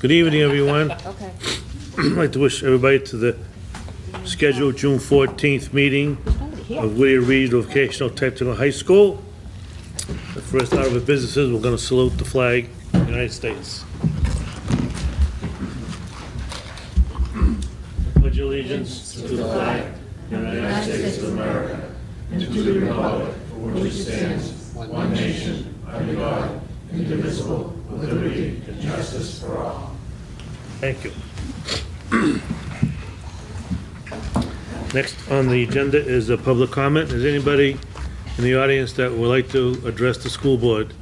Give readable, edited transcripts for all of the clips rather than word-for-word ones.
Good evening, everyone. Okay. I'd like to wish everybody to the scheduled June 14th meeting of Whittier Regional Vocational Technical High School. The first order of business is we're going to salute the flag of the United States. Pledge allegiance to the flag of the United States of America and to the republic for which it stands, one nation, under God, indivisible, with liberty and justice for all. Thank you. Next on the agenda is a public comment. Is anybody in the audience that would like to address the school board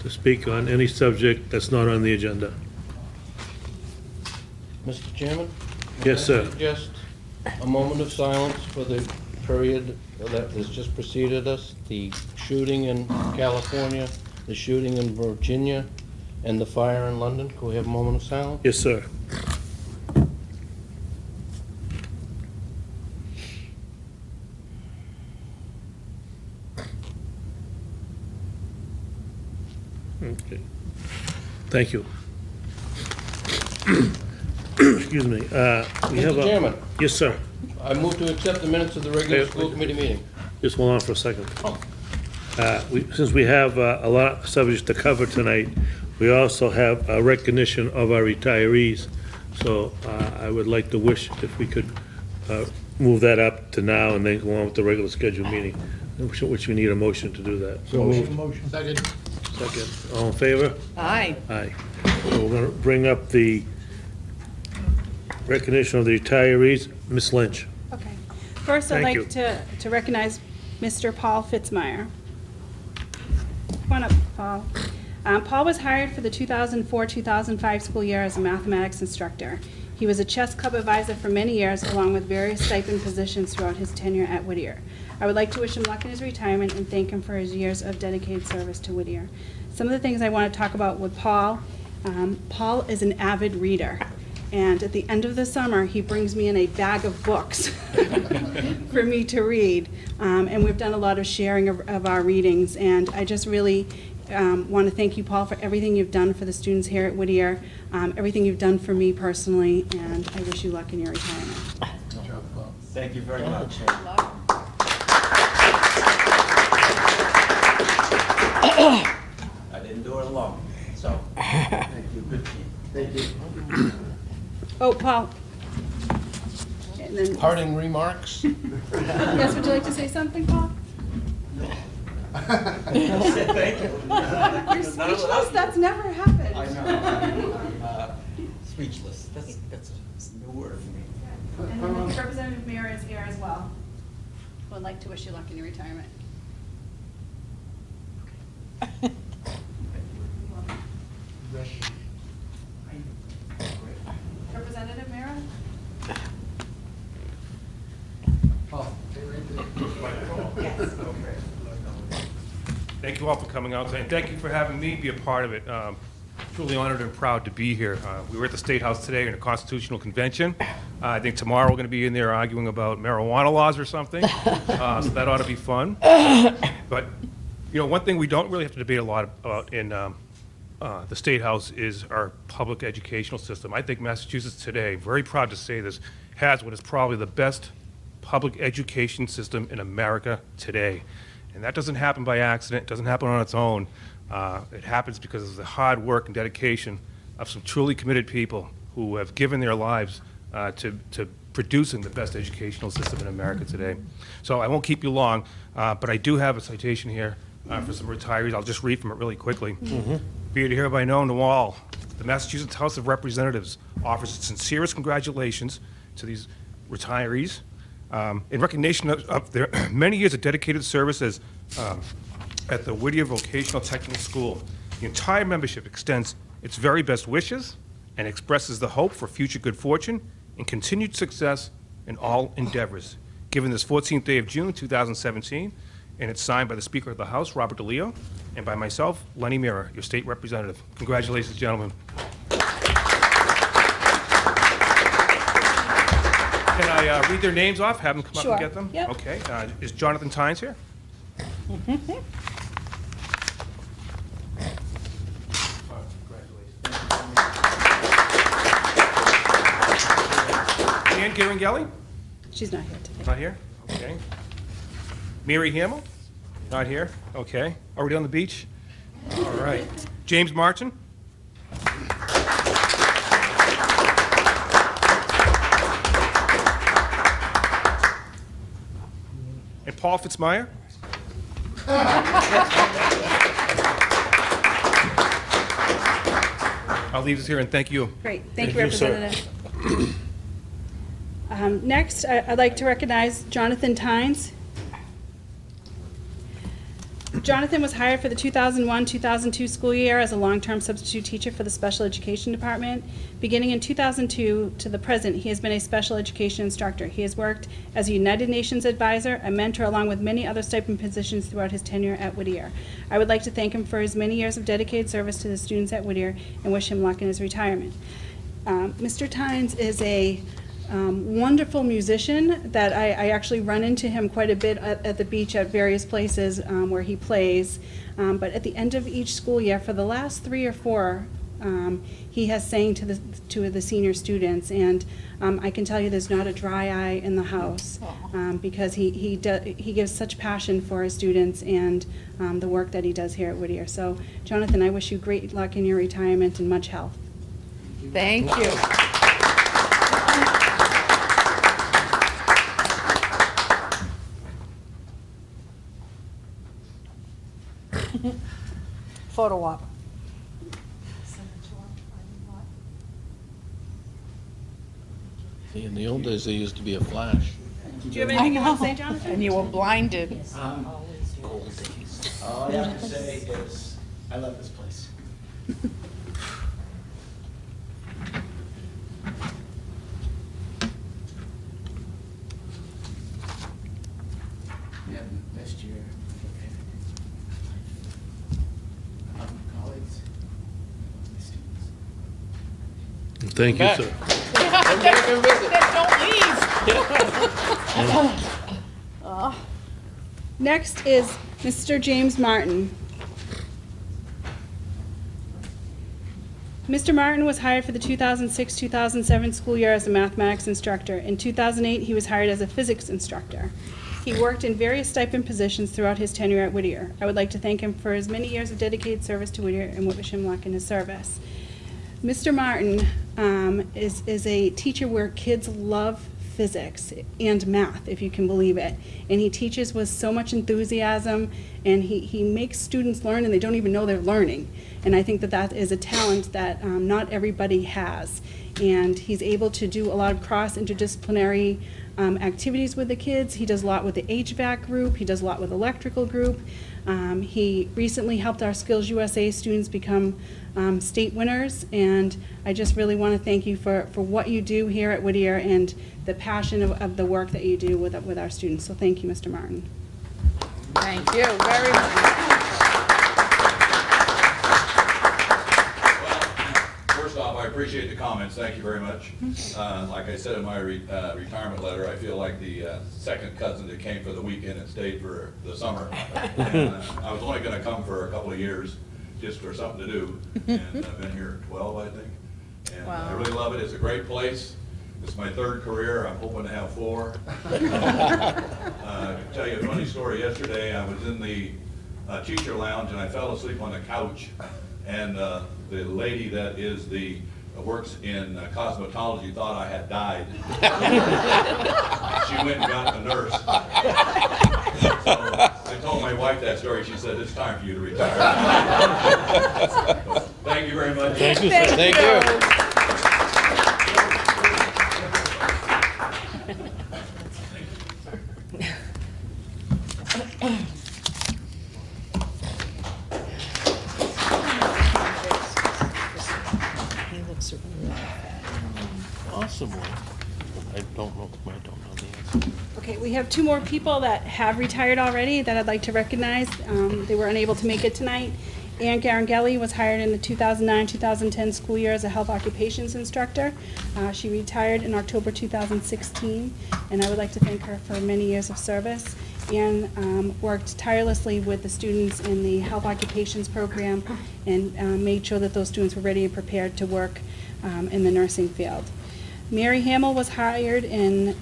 to speak on any subject that's not on the agenda? Mr. Chairman? Yes, sir. I suggest a moment of silence for the period that has just preceded us, the shooting in California, the shooting in Virginia, and the fire in London. Can we have a moment of silence? Yes, sir. Okay. Thank you. Excuse me. We have Mr. a... Chairman, Yes, sir. I move to accept the minutes of the regular school committee meeting. Just hold on for a second. Since we have a lot of subjects to cover tonight, we also have a recognition of our retirees. So I would like to wish if we could move that up to now and then go on with the regular scheduled meeting, which we need a motion to do that. Motion. Second. Second. All in favor? Aye. Aye. So we're going to bring up the recognition of the retirees. Ms. Lynch. Okay. First, I'd Thank like to recognize Mr. Paul Fitzmeyer. Come on up, Paul. Paul was hired for the 2004-2005 school year as a mathematics instructor. He was a chess club advisor for many years, along with various stipend positions throughout his tenure at Whittier. I would like to wish him luck in his retirement and thank him for his years of dedicated service to Whittier. Some of the things I want to talk about with Paul, Paul is an avid reader. And at the end of the summer, he brings me in a bag of books for me to read. And we've done a lot of sharing of our readings. And I just really want to thank you, Paul, for everything you've done for the students here at Whittier, everything you've done for me personally, and I wish you luck in your retirement. Thank you very much. I didn't do it alone, so thank you, good team. Thank you. Oh, Paul. And then, Parting remarks? yes, would you like to say something, Paul? Thank you. You're speechless? That's never happened. I know. Speechless. That's a new word for me. And then Representative Mayer is here as well. Would like to wish you luck in your retirement. Representative Mayer? Thank you all for coming out today, and thank you for having me be a part of it. Truly honored and proud to be here. We were at the State House today in a constitutional convention. I think tomorrow we're going to be in there arguing about marijuana laws or something, so that ought to be fun. But, you know, one thing we don't really have to debate a lot about in the State House is our public educational system. I think Massachusetts today, very proud to say this, has what is probably the best public education system in America today. And that doesn't happen by accident, it doesn't happen on its own. It happens because of the hard work and dedication of some truly committed people who have given their lives to producing the best educational system in America today. So I won't keep you long, but I do have a citation here for some retirees. I'll just read from it really quickly. Be it hereby known to all, the Massachusetts House of Representatives offers its sincerest congratulations to these retirees in recognition of their many years of dedicated service as at the Whittier Vocational Technical School. The entire membership extends its very best wishes and expresses the hope for future good fortune and continued success in all endeavors. Given this 14th day of June, 2017, and it's signed by the Speaker of the House, Robert DeLeo, and by myself, Lenny Mira, your state representative. Congratulations, gentlemen. Can I read their names off, have them come up Sure. and get them? Yep. Okay. Is Jonathan Tynes here? Congratulations. Garangelli? She's not here today. Not here? Okay. Mary Hamill? Not here? Okay. Already on the beach? All right. James Martin? And Paul Fitzmyer? I'll leave this here and thank you. Great, thank you, Thank you, sir. Representative. Next, I'd like to recognize Jonathan Tynes. Jonathan was hired for the 2001-2002 school year as a long-term substitute teacher for the Special Education Department. Beginning in 2002 to the present, he has been a special education instructor. He has worked as a United Nations advisor, a mentor, along with many other stipend positions throughout his tenure at Whittier. I would like to thank him for his many years of dedicated service to the students at Whittier and wish him luck in his retirement. Mr. Tynes is a wonderful musician that I actually run into him quite a bit at the beach at various places where he plays. But at the end of each school year, for the last 3 or 4, he has sang to the senior students, and I can tell you there's not a dry eye in the house because he gives such passion for his students and the work that he does here at Whittier. So, Jonathan, I wish you great luck in your retirement and much health. Thank you. Photo op. In the old days, there used to be a flash. Do you have anything you want to say, Jonathan? And you were blinded. All I have to say is, I love this place. We haven't missed your colleagues, my students. Thank you, sir. Don't leave. Next is Mr. James Martin. Mr. Martin was hired for the 2006-2007 school year as a mathematics instructor. In 2008, he was hired as a physics instructor. He worked in various stipend positions throughout his tenure at Whittier. I would like to thank him for his many years of dedicated service to Whittier and wish him luck in his service. Mr. Martin is a teacher where kids love physics and math, if you can believe it. And he teaches with so much enthusiasm, and he makes students learn and they don't even know they're learning. And I think that that is a talent that not everybody has. And he's able to do a lot of cross-interdisciplinary activities with the kids. He does a lot with the HVAC group. He does a lot with electrical group. He recently helped our Skills USA students become state winners, and I just really want to thank you for what you do here at Whittier and the passion of the work that you do with our students. So thank you, Mr. Martin. Thank you very much. First off, I appreciate the comments, thank you very much. Like I said in my retirement letter, I feel like the second cousin that came for the weekend and stayed for the summer. And, I was only gonna come for a couple of years, just for something to do, and I've been here 12, I think. And I really love it, it's a great place. It's my 3rd career, I'm hoping to have 4. I can tell you a funny story. Yesterday, I was in the teacher lounge and I fell asleep on the couch, and the lady that works in cosmetology thought I had died. She went and got the nurse. So I told my wife that story. She said, "It's time for you to retire." So, thank you very much. Thank you, sir. Thank you. He looks really Possibly. I don't know the answer. Okay, we have 2 more people that have retired already that I'd like to recognize. They were unable to make it tonight. Ann Garangelli was hired in the 2009-2010 school year as a health occupations instructor. She retired in October 2016, and I would like to thank her for many years of service. Ann worked tirelessly with the students in the health occupations program and made sure that those students were ready and prepared to work in the nursing field. Mary Hamill was hired in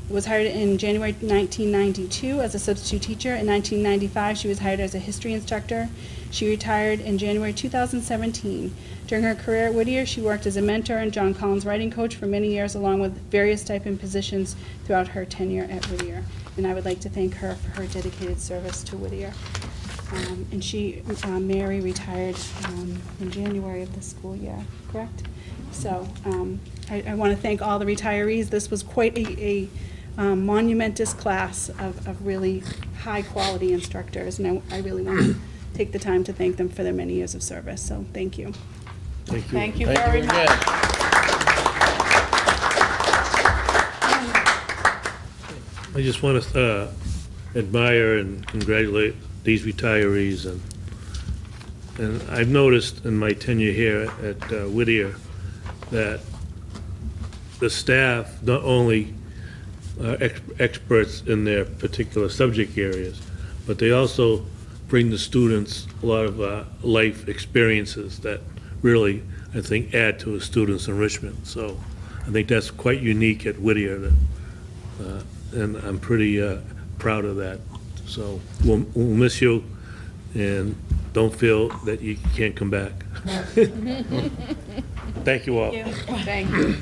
January 1992 as a substitute teacher. In 1995, she was hired as a history instructor. She retired in January 2017. During her career at Whittier, she worked as a mentor and John Collins writing coach for many years, along with various stipend positions throughout her tenure at Whittier. And I would like to thank her for her dedicated service to Whittier. And Mary retired in January of this school year, correct? So I want to thank all the retirees. This was quite a monumentous class of really high-quality instructors, and I really want to take the time to thank them for their many years of service. So thank you. Thank you. Thank you Thank very you much. again. I just want to admire and congratulate these retirees, and I've noticed in my tenure here at Whittier that the staff not only are experts in their particular subject areas, but they also bring the students a lot of life experiences that really, I think, add to a student's enrichment. So I think that's quite unique at Whittier, and I'm pretty proud of that. So we'll miss you, and don't feel that you can't come back. Thank you all. Thank you.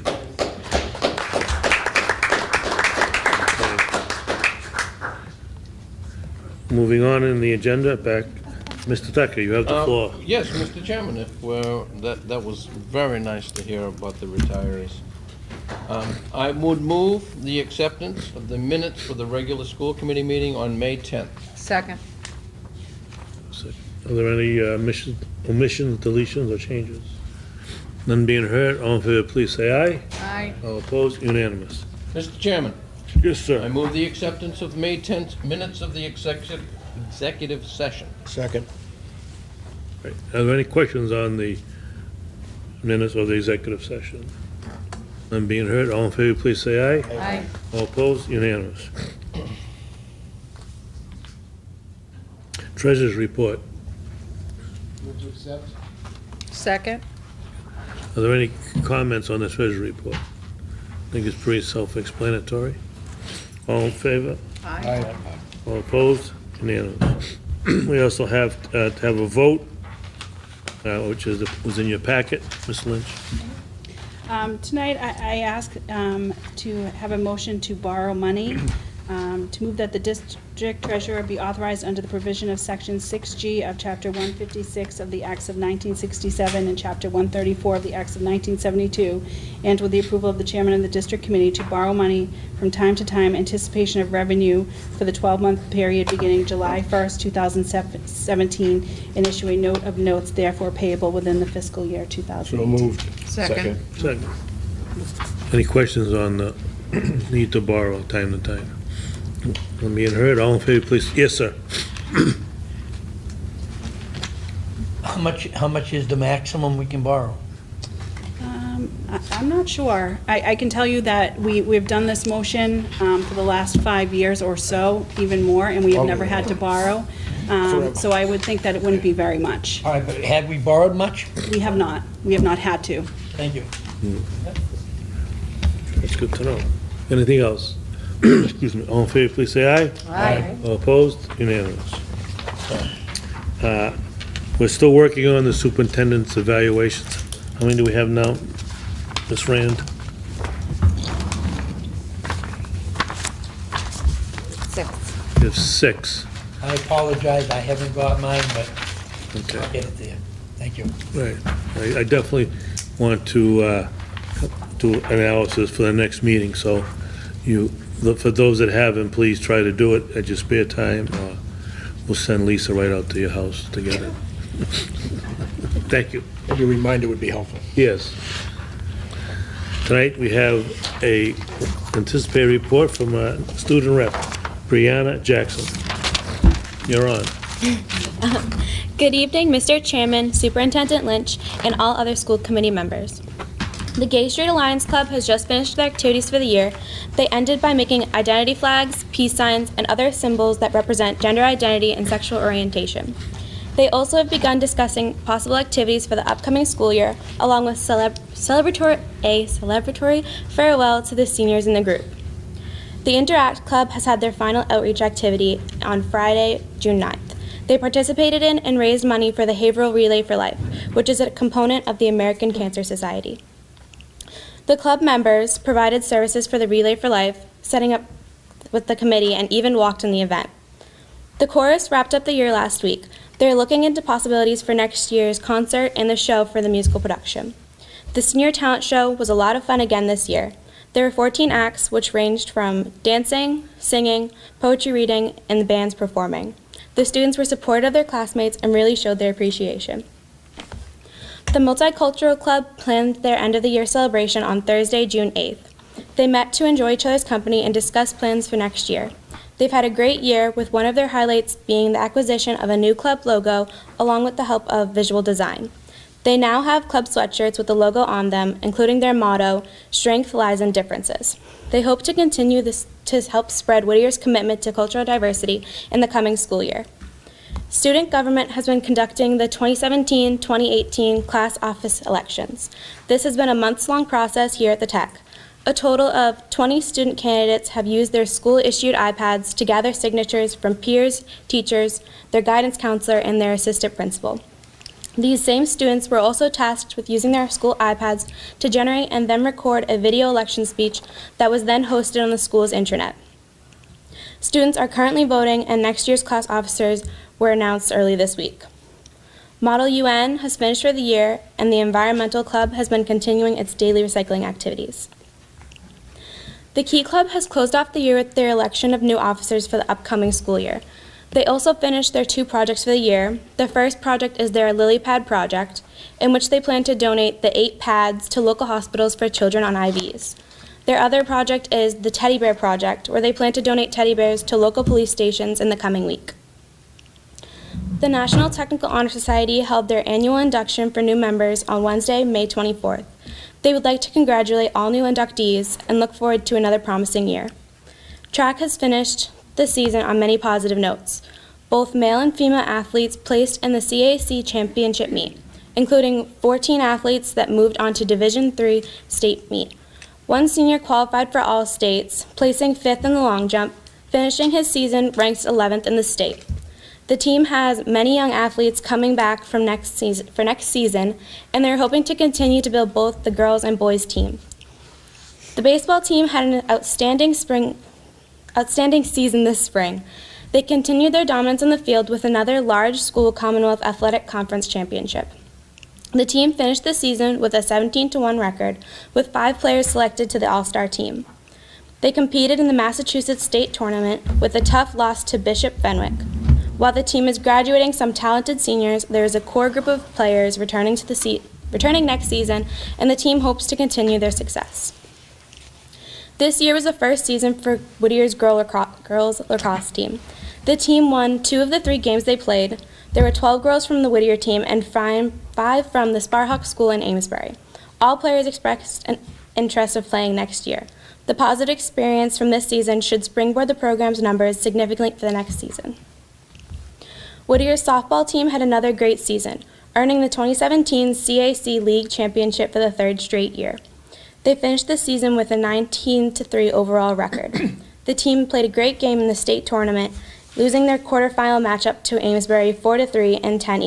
Moving on in the agenda, back, Mr. Tucker, you have the floor. Yes, Mr. Chairman, that was very nice to hear about the retirees. I would move the acceptance of the minutes for the regular school committee meeting on May 10th. Second. Are there any omissions, deletions, or changes? None being heard, all in favor, please say aye. Aye. All opposed, unanimous. Mr. Chairman, Yes, I sir. move the acceptance of May 10th minutes of the executive session. Second. Right. Are there any questions on the minutes of the executive session? None being heard, all in favor, please say aye. Aye. All opposed, unanimous. Treasurer's report. Move to accept. Second. Are there any comments on the treasury report? I think it's pretty self-explanatory. All in favor? Aye. All opposed? Unanimous. We also have to have a vote, which was in your packet, Ms. Lynch. Tonight, I ask to have a motion to borrow money, to move that the district treasurer be authorized under the provision of Section 6G of Chapter 156 of the Acts of 1967 and Chapter 134 of the Acts of 1972, and with the approval of the chairman of the district committee, to borrow money from time to time, anticipation of revenue for the 12-month period beginning July 1st, 2017, and issue a note of notes therefore payable within the fiscal year 2018. So moved. Second. Second. Any questions on the need to borrow time to time? Not being heard, all in favor, please. Yes, sir. How much is the maximum we can borrow? I'm not sure. I can tell you that we've done this motion for the last 5 years or so, even more, and we have never had to borrow. So I would think that it wouldn't be very much. All right, but have we borrowed much? We have not. We have not had to. Thank you. That's good to know. Anything else? Excuse me. All in favor, please say aye. Aye. All opposed? Unanimous. We're still working on the superintendent's evaluations. How many do we have now, Ms. Rand? 6. We have 6. I apologize, I haven't got mine, but Okay. I'll get it there. Thank you. Right. I definitely want to do analysis for the next meeting, so for those that haven't, please try to do it at your spare time. We'll send Lisa right out to your house to get it. Thank you. Maybe a reminder would be helpful. Yes. Tonight, we have a anticipated report from student rep, Brianna Jackson. You're on. Good evening, Mr. Chairman, Superintendent Lynch, and all other school committee members. The Gay Street Alliance Club has just finished their activities for the year. They ended by making identity flags, peace signs, and other symbols that represent gender identity and sexual orientation. They also have begun discussing possible activities for the upcoming school year, along with celebratory farewell to the seniors in the group. The Interact Club has had their final outreach activity on Friday, June 9th. They participated in and raised money for the Behavioral Relay for Life, which is a component of the American Cancer Society. The club members provided services for the Relay for Life, setting up with the committee, and even walked in the event. The chorus wrapped up the year last week. They're looking into possibilities for next year's concert and the show for the musical production. The Senior Talent Show was a lot of fun again this year. There were 14 acts, which ranged from dancing, singing, poetry reading, and the bands performing. The students were supportive of their classmates and really showed their appreciation. The Multicultural Club planned their end-of-the-year celebration on Thursday, June 8th. They met to enjoy each other's company and discuss plans for next year. They've had a great year, with one of their highlights being the acquisition of a new club logo, along with the help of visual design. They now have club sweatshirts with the logo on them, including their motto, "Strength lies in differences." They hope to continue this to help spread Whittier's commitment to cultural diversity in the coming school year. Student government has been conducting the 2017-2018 class office elections. This has been a months-long process here at the Tech. A total of 20 student candidates have used their school-issued iPads to gather signatures from peers, teachers, their guidance counselor, and their assistant principal. These same students were also tasked with using their school iPads to generate and then record a video election speech that was then hosted on the school's intranet. Students are currently voting, and next year's class officers were announced early this week. Model UN has finished for the year, and the Environmental Club has been continuing its daily recycling activities. The Key Club has closed off the year with their election of new officers for the upcoming school year. They also finished their 2 projects for the year. The first project is their Lily Pad project, in which they plan to donate the 8 pads to local hospitals for children on IVs. Their other project is the Teddy Bear project, where they plan to donate teddy bears to local police stations in the coming week. The National Technical Honor Society held their annual induction for new members on Wednesday, May 24th. They would like to congratulate all new inductees and look forward to another promising year. Track has finished the season on many positive notes. Both male and female athletes placed in the CAC championship meet, including 14 athletes that moved on to Division III state meet. One senior qualified for all states, placing 5th in the long jump, finishing his season ranked 11th in the state. The team has many young athletes coming back for next season, and they're hoping to continue to build both the girls and boys team. The baseball team had an outstanding season this spring. They continued their dominance on the field with another large school Commonwealth Athletic Conference championship. The team finished the season with a 17-1 record, with 5 players selected to the All-Star team. They competed in the Massachusetts State Tournament with a tough loss to Bishop Fenwick. While the team is graduating some talented seniors, there is a core group of players returning next season, and the team hopes to continue their success. This year was the first season for Whittier's girls lacrosse team. The team won 2 of the 3 games they played. There were 12 girls from the Whittier team and 5 from the Sparhawk School in Amesbury. All players expressed an interest of playing next year. The positive experience from this season should springboard the program's numbers significantly for the next season. Whittier's softball team had another great season, earning the 2017 CAC League Championship for the 3rd straight year. They finished the season with a 19-3 overall record. The team played a great game in the state tournament, losing their quarterfinal matchup to Amesbury 4-3 in 10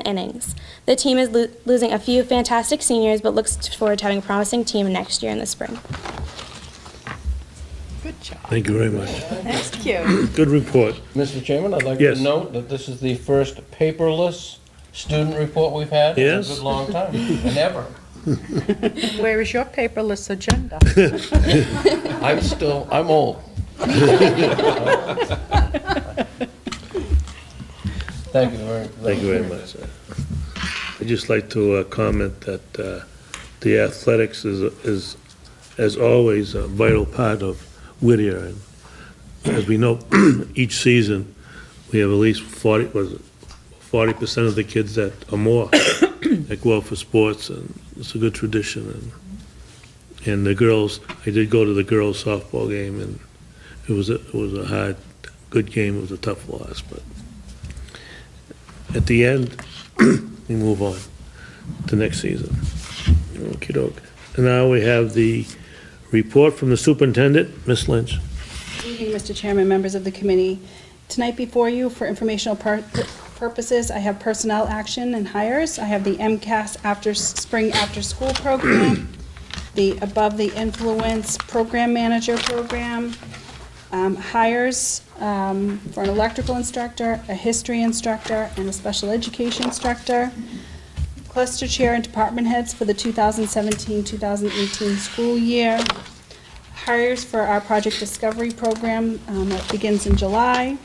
innings. The team is losing a few fantastic seniors, but looks forward to having a promising team next year in the spring. Good job. Thank you very much. Thank you. Good report. Mr. Chairman, I'd like Yes. to note that this is the first paperless student report we've had in a Yes. good long time, and ever. Where is your paperless agenda? I'm old. Thank you very much. Thank you very much. I'd just like to comment that the athletics is, as always, a vital part of Whittier. And as we know, each season, we have at least 40% of the kids that are more that go out for sports, and it's a good tradition. And the girls, I did go to the girls softball game, and it was a hard, good game. It was a tough loss, but at the end, we move on to next season. Okey-doke. And now we have the report from the superintendent, Ms. Lynch. Good evening, Mr. Chairman, members of the committee. Tonight before you, for informational purposes, I have personnel action and hires. I have the MCAS spring after-school program, the Above the Influence Program Manager program, hires for an electrical instructor, a history instructor, and a special education instructor, cluster chair and department heads for the 2017-2018 school year, hires for our Project Discovery program that begins in July,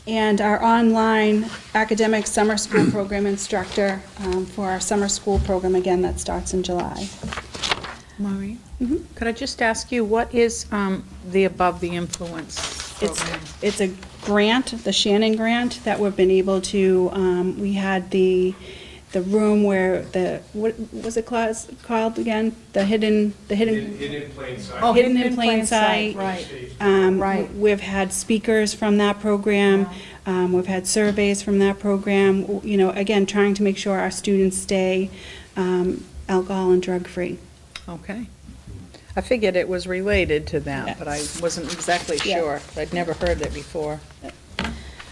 and our online academic summer school program instructor for our summer school program, again, that starts in July. Maureen, could I just ask you, what is the Above the Influence program? It's a grant, the Shannon grant, that we've been able to, we had the room where what was it called again? The hidden. Hidden in plain sight. Oh, Hidden in plain sight. Right. Right. We've had speakers from that program. We've had surveys from that program. You know, again, trying to make sure our students stay alcohol and drug-free. Okay. I figured it was related to that, Yeah. but I wasn't exactly Yeah. sure. I'd never heard it before.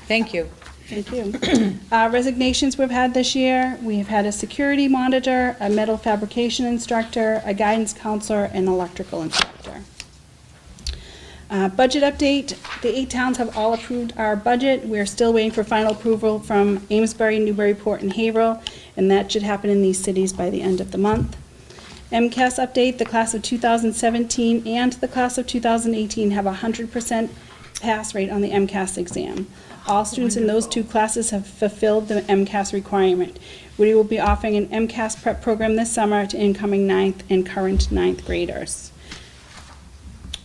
Thank you. Thank you. Resignations we've had this year, we've had a security monitor, a metal fabrication instructor, a guidance counselor, and electrical instructor. Budget update, the 8 towns have all approved our budget. We're still waiting for final approval from Amesbury, Newburyport, and Haverhill, and that should happen in these cities by the end of the month. MCAS update, the class of 2017 and the class of 2018 have a 100% pass rate on the MCAS exam. All students in those two classes have fulfilled the MCAS requirement. We will be offering an MCAS prep program this summer to incoming 9th and current 9th graders.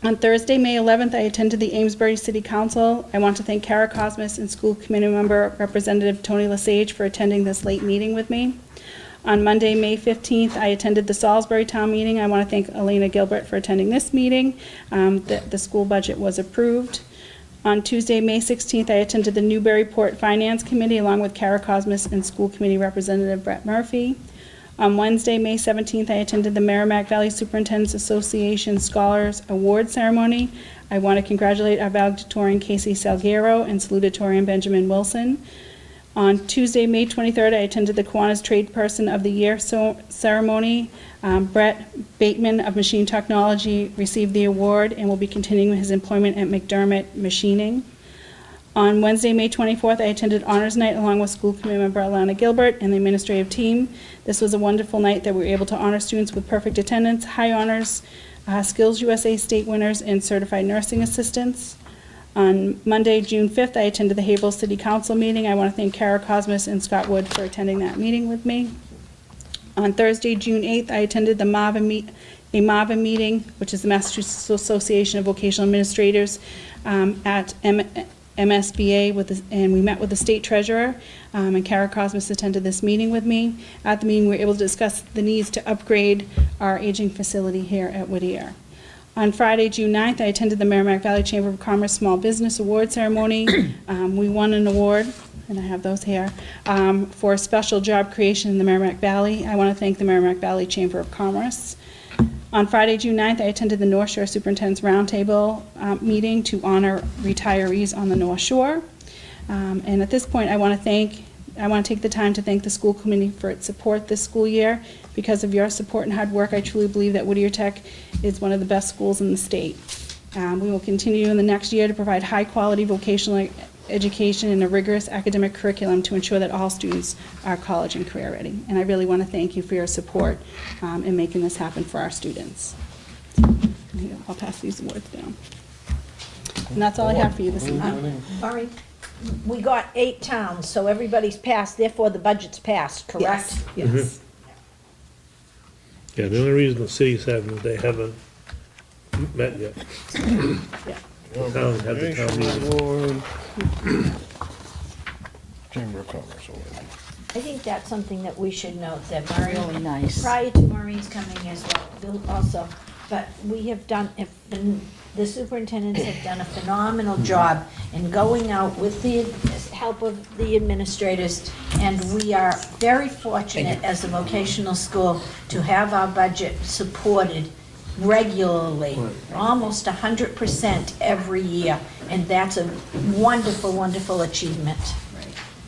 On Thursday, May 11th, I attended the Amesbury City Council. I want to thank Kara Cosmas and school committee member Representative Tony Lesage for attending this late meeting with me. On Monday, May 15th, I attended the Salisbury Town Meeting. I want to thank Elena Gilbert for attending this meeting. The school budget was approved. On Tuesday, May 16th, I attended the Newburyport Finance Committee along with Kara Cosmas and School Committee Representative Brett Murphy. On Wednesday, May 17th, I attended the Merrimack Valley Superintendent's Association Scholars Award Ceremony. I want to congratulate our valedictorian Casey Salguero and salutatorian Benjamin Wilson. On Tuesday, May 23rd, I attended the Kiwanis Tradesperson of the Year ceremony. Brett Bateman of Machine Technology received the award and will be continuing his employment at McDermott Machining. On Wednesday, May 24th, I attended Honors Night along with school committee member Alana Gilbert and the administrative team. This was a wonderful night that we were able to honor students with perfect attendance, high honors, Skills USA state winners, and certified nursing assistants. On Monday, June 5th, I attended the Haverhill City Council meeting. I want to thank Kara Cosmas and Scott Wood for attending that meeting with me. On Thursday, June 8th, I attended the MAVA meeting, which is the Massachusetts Association of Vocational Administrators, at MSBA, and we met with the state treasurer, and Kara Cosmas attended this meeting with me. At the meeting, we were able to discuss the needs to upgrade our aging facility here at Whittier. On Friday, June 9th, I attended the Merrimack Valley Chamber of Commerce Small Business Award Ceremony. We won an award, and I have those here, for special job creation in the Merrimack Valley. I want to thank the Merrimack Valley Chamber of Commerce. On Friday, June 9th, I attended the North Shore Superintendent's Roundtable meeting to honor retirees on the North Shore. And at this point, I want to take the time to thank the school committee for its support this school year. Because of your support and hard work, I truly believe that Whittier Tech is one of the best schools in the state. We will continue in the next year to provide high-quality vocational education and a rigorous academic curriculum to ensure that all students are college and career ready. And I really want to thank you for your support in making this happen for our students. Here, I'll pass these awards down. And that's all I have for you this evening. Maureen, we got 8 towns, so everybody's passed, therefore the budget's passed, correct? Yes. Yeah, the only reason the cities haven't, they haven't met yet. Yeah. The town had the town meeting. Award. Chamber of Commerce Award. I think that's something that we should note, that Maureen. Really nice. Prior to Maureen's coming as well, Bill also, but we have done, the superintendents have done a phenomenal job in going out with help of the administrators, and we are very fortunate as a vocational school to have our budget supported regularly, almost 100% every year, and that's a wonderful, wonderful achievement.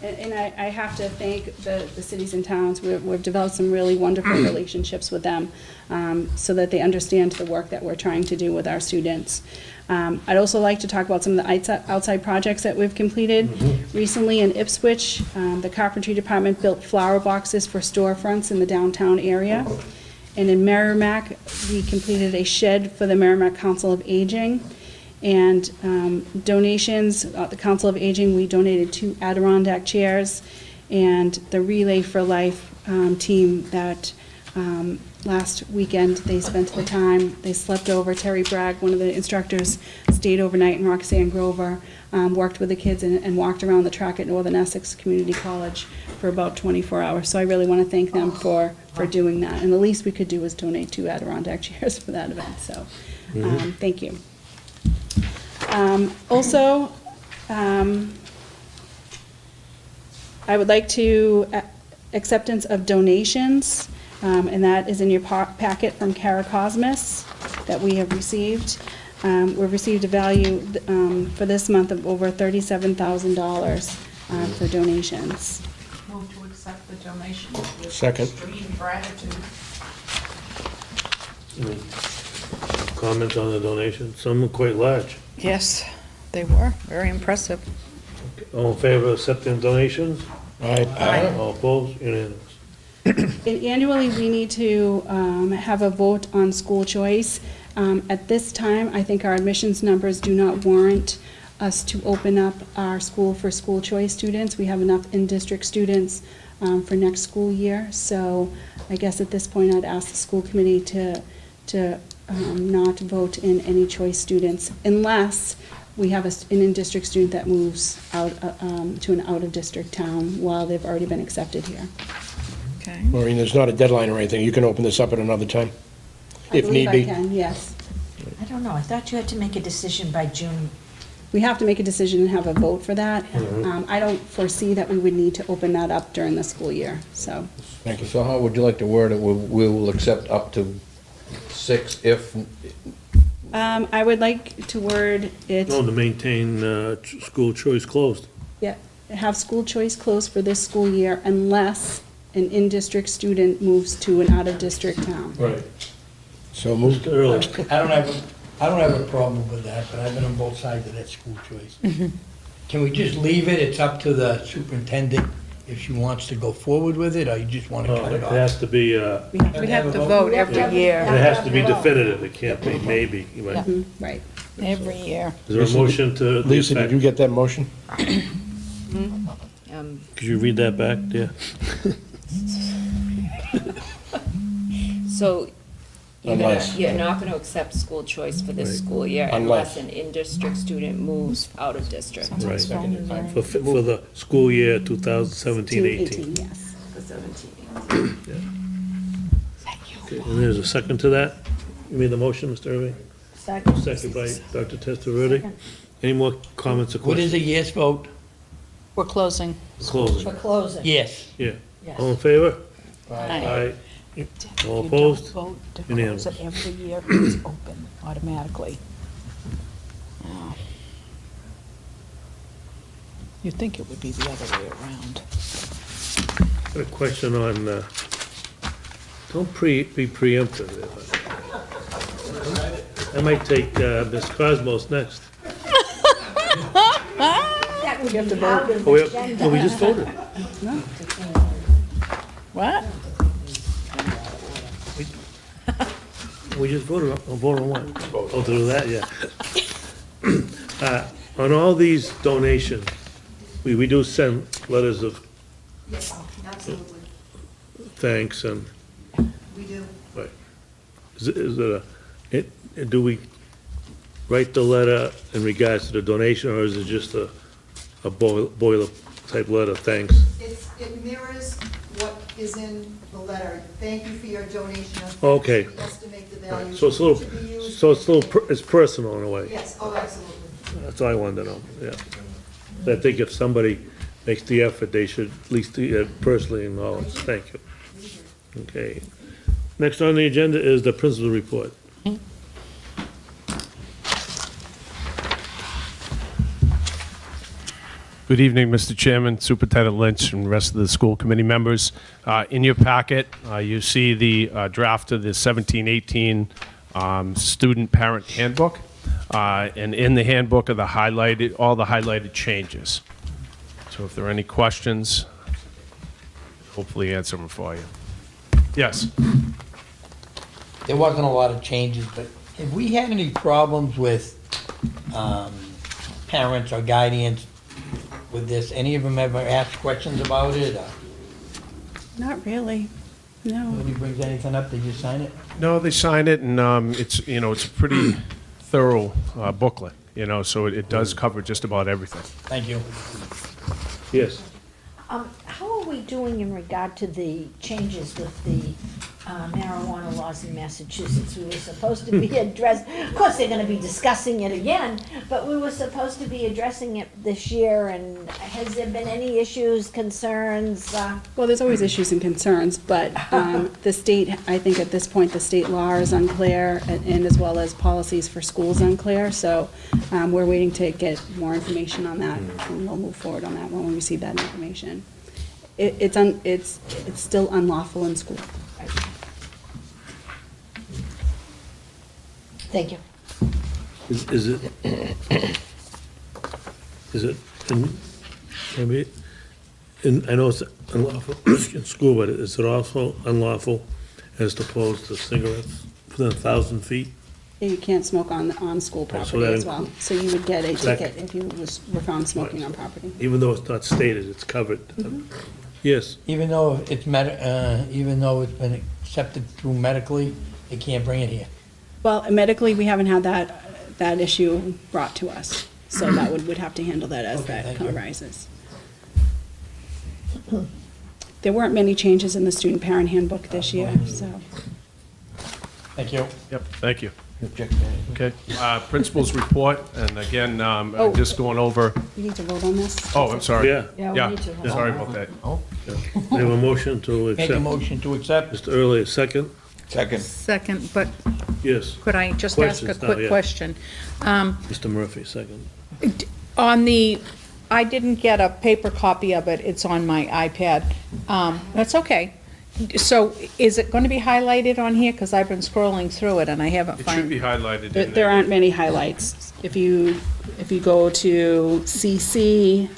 And I have to thank the cities and towns. We've developed some really wonderful relationships with them, so that they understand the work that we're trying to do with our students. I'd also like to talk about some of the outside projects that we've completed. Recently in Ipswich, the carpentry department built flower boxes for storefronts in the downtown area. And in Merrimack, we completed a shed for the Merrimack Council of Aging. And donations, the Council of Aging, we donated 2 Adirondack chairs, and the Relay for Life team that last weekend, they spent the time, they slept over. Terry Bragg, one of the instructors, stayed overnight in Roxanne Grover, worked with the kids and walked around the track at Northern Essex Community College for about 24 hours. So I really want to thank them for doing that. And the least we could do was donate 2 Adirondack chairs for that event, so thank you. Also, I would like to acceptance of donations, and that is in your packet from Cara Cosmos that we have received. We've received a value for this month of over $37,000 for donations. Move to accept the donation with Second. extreme gratitude. Any comments on the donation? Some are quite large. Yes, they were, very impressive. All in favor of accepting donations? Aye. All opposed? Unanimous. And annually, we need to have a vote on school choice. At this time, I think our admissions numbers do not warrant us to open up our school for school choice students. We have enough in-district students for next school year. So I guess at this point, I'd ask the school committee to not vote in any choice students unless we have an in-district student that moves out to an out-of-district town while they've already been accepted here. Okay. Maureen, there's not a deadline or anything. You can open this up at another time, if need I be. believe I can, yes. I don't know, I thought you had to make a decision by June. We have to make a decision and have a vote for that. I don't foresee that we would need to open that up during the school year, so. Thank you. So how would you like to word it? We will accept up to 6 if, I would like to word it, No, to maintain school choice closed. yeah, have school choice closed for this school year unless an in-district student moves to an out-of-district town. Right. So moved. Early. I don't have a problem with that, but I've been on both sides of that school choice. Can we just leave it? It's up to the superintendent if she wants to go forward with it, or you just want to cut It it off? has to be, it We have to vote every year, has to be definitive. It can't be maybe. Right. Right. every year. Is there a motion to the Lisa, did you effect? get that motion? Could you read that back, dear? So Unless. you're not going to accept school choice for this Right. school year Unless. unless an in-district student moves out of district. Right. Right. For the school year 2017-18. Yes. For 17. Okay, and there's a second to that? You made the motion, Mr. Irving? Second. Second by Dr. Testaverde. Any more comments or What is questions? a yes vote? We're closing. Closing. For closing. Yes. Yeah. Yes. All in favor? Aye. All You opposed? don't vote to Unanimous. close it every year, it's open automatically. Oh. You'd think it would be the other way around. Got a question on, don't be preemptive there. I might take Ms. Cosmos next. That would be out of Oh, we the agenda. we just voted. What? We just voted on what? Oh, to do that, yeah. On all these donations, we do send letters of Absolutely, thanks and, we do. right. Is it do we write the letter in regards to the donation, or is it just a boiler type letter, thanks? It mirrors what is in the letter. Thank you for your donation of. Okay. We estimate the Right, value. so it's a to be little, used. so it's a little, it's personal in a way. Yes, oh, absolutely. That's all I wanted to know, yeah. I think if somebody makes the effort, they should at least personally acknowledge. Thank you. Okay. Next on the agenda is the principal report. Good evening, Mr. Chairman, Superintendent Lynch, and the rest of the school committee members. In your packet, you see the draft of the 17-18 student parent handbook. And in the handbook are all the highlighted changes. So if there are any questions, hopefully answer them for you. Yes? There wasn't a lot of changes, but have we had any problems with parents or guardians with this? Any of them ever asked questions about it? Or Not really, no. nobody brings anything up, they just sign it? No, they sign it, and it's a pretty thorough booklet, so it does cover just about everything. Thank you. Yes. How are we doing in regard to the changes with the marijuana laws in Massachusetts? We were supposed to be of course, they're gonna be discussing it again, but we were supposed to be addressing it this year, and has there been any issues, concerns? Well, there's always issues and concerns, but the state, I think at this point, the state law is unclear, and as well as policies for schools unclear, so we're waiting to get more information on that, and we'll move forward on that when we receive that information. It's still unlawful in school. Thank you. Is it, maybe, I know it's unlawful in school, but is it also unlawful as opposed to cigarettes within 1,000 feet? You can't smoke on school So property that as well, so you would get a That- ticket if you were found smoking on property. Even though it's not stated, it's covered. Yes, Even though it's even though it's been accepted through medically, they can't bring it here? Well, medically, we haven't had that issue brought to us, so that would have to handle that as Okay, that thank you. arises. There weren't many changes in the student parent handbook this year, so. Thank you. Yep, thank you. Okay, principals report, and again, Oh. just going over, You need to vote on this? oh, I'm sorry. yeah. Yeah, we need to. Sorry about that. We have a motion to Make a accept. motion to accept. Mr. Early, a second? Second, but Yes. could I just ask a Questions now, quick yeah. question? Mr. Murphy, second. On the, I didn't get a paper copy of it, it's on my iPad. That's okay. So is it going to be highlighted on here? Because I've been scrolling through it and I haven't It should be found. highlighted in There there. aren't many highlights. If you go to CC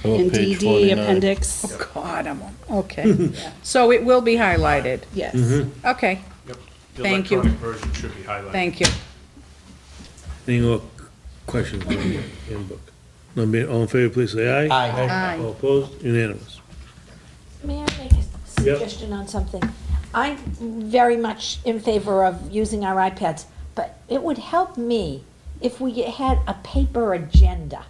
and page DD 49. appendix, Oh, God, okay. So it will be highlighted? yes. Okay, Yep. The Thank you. electronic version should be highlighted. thank you. Any more questions on the handbook? None being, all in favor, please say aye. Aye. All opposed? Unanimous. May I make a suggestion on something? I'm very much in favor of using our iPads, but it would help me if we had a paper agenda,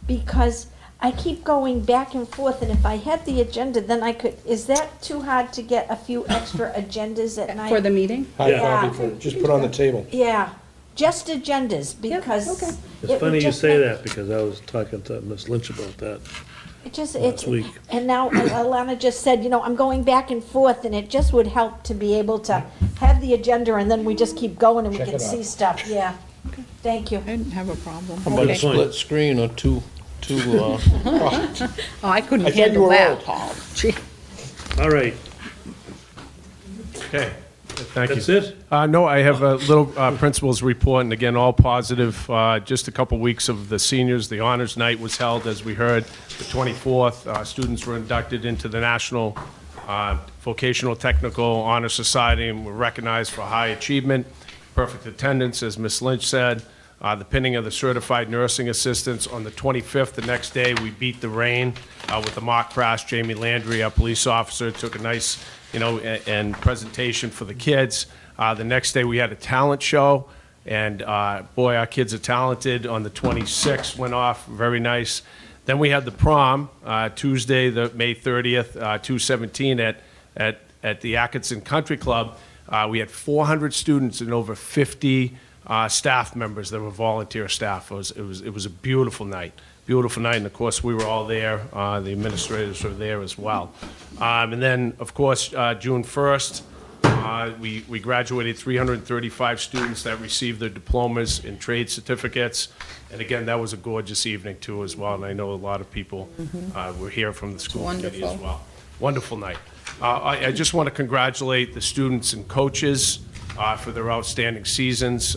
because I keep going back and forth, and if I had the agenda, then I could, is that too hard to get a few extra agendas at night? For the meeting? Hard Yeah. copy for, just put on the table. Yeah, just agendas, because. okay. It's it would funny you just say make- that, because I was talking to Ms. Lynch about that. It just, last it's, week. and now Alana just said, I'm going back and forth, and it just would help to be able to have the agenda, and then we just keep going and we Check can it out. see stuff, yeah. Thank you. I didn't have a problem. How about a Okay. split screen or two, Oh, I couldn't I thought you handle were that, old. Paul. Gee. All right, Okay, thank you. that's it? No, I have a little principal's report, and again, all positive. Just a couple weeks of the seniors, the honors night was held, as we heard, the 24th. Students were inducted into the National Vocational Technical Honor Society and were recognized for high achievement, perfect attendance, as Ms. Lynch said. The pinning of the certified nursing assistants on the 25th. The next day, we beat the rain with the mock crash. Jamie Landry, our police officer, took a nice, and presentation for the kids. The next day, we had a talent show, and boy, our kids are talented. On the 26th, went off, very nice. Then we had the prom, Tuesday, the May 30th, 2/17 at the Atkinson Country Club. We had 400 students and over 50 staff members that were volunteer staff. It was a beautiful night. beautiful night, and of course, we were all there. The administrators were there as well. And then, of course, June 1st, we graduated 335 students that received their diplomas and trade certificates. And again, that was a gorgeous evening too as well, and I know a lot of people were here from the school committee as wonderful. well. Wonderful night. I just want to congratulate the students and coaches for their outstanding seasons.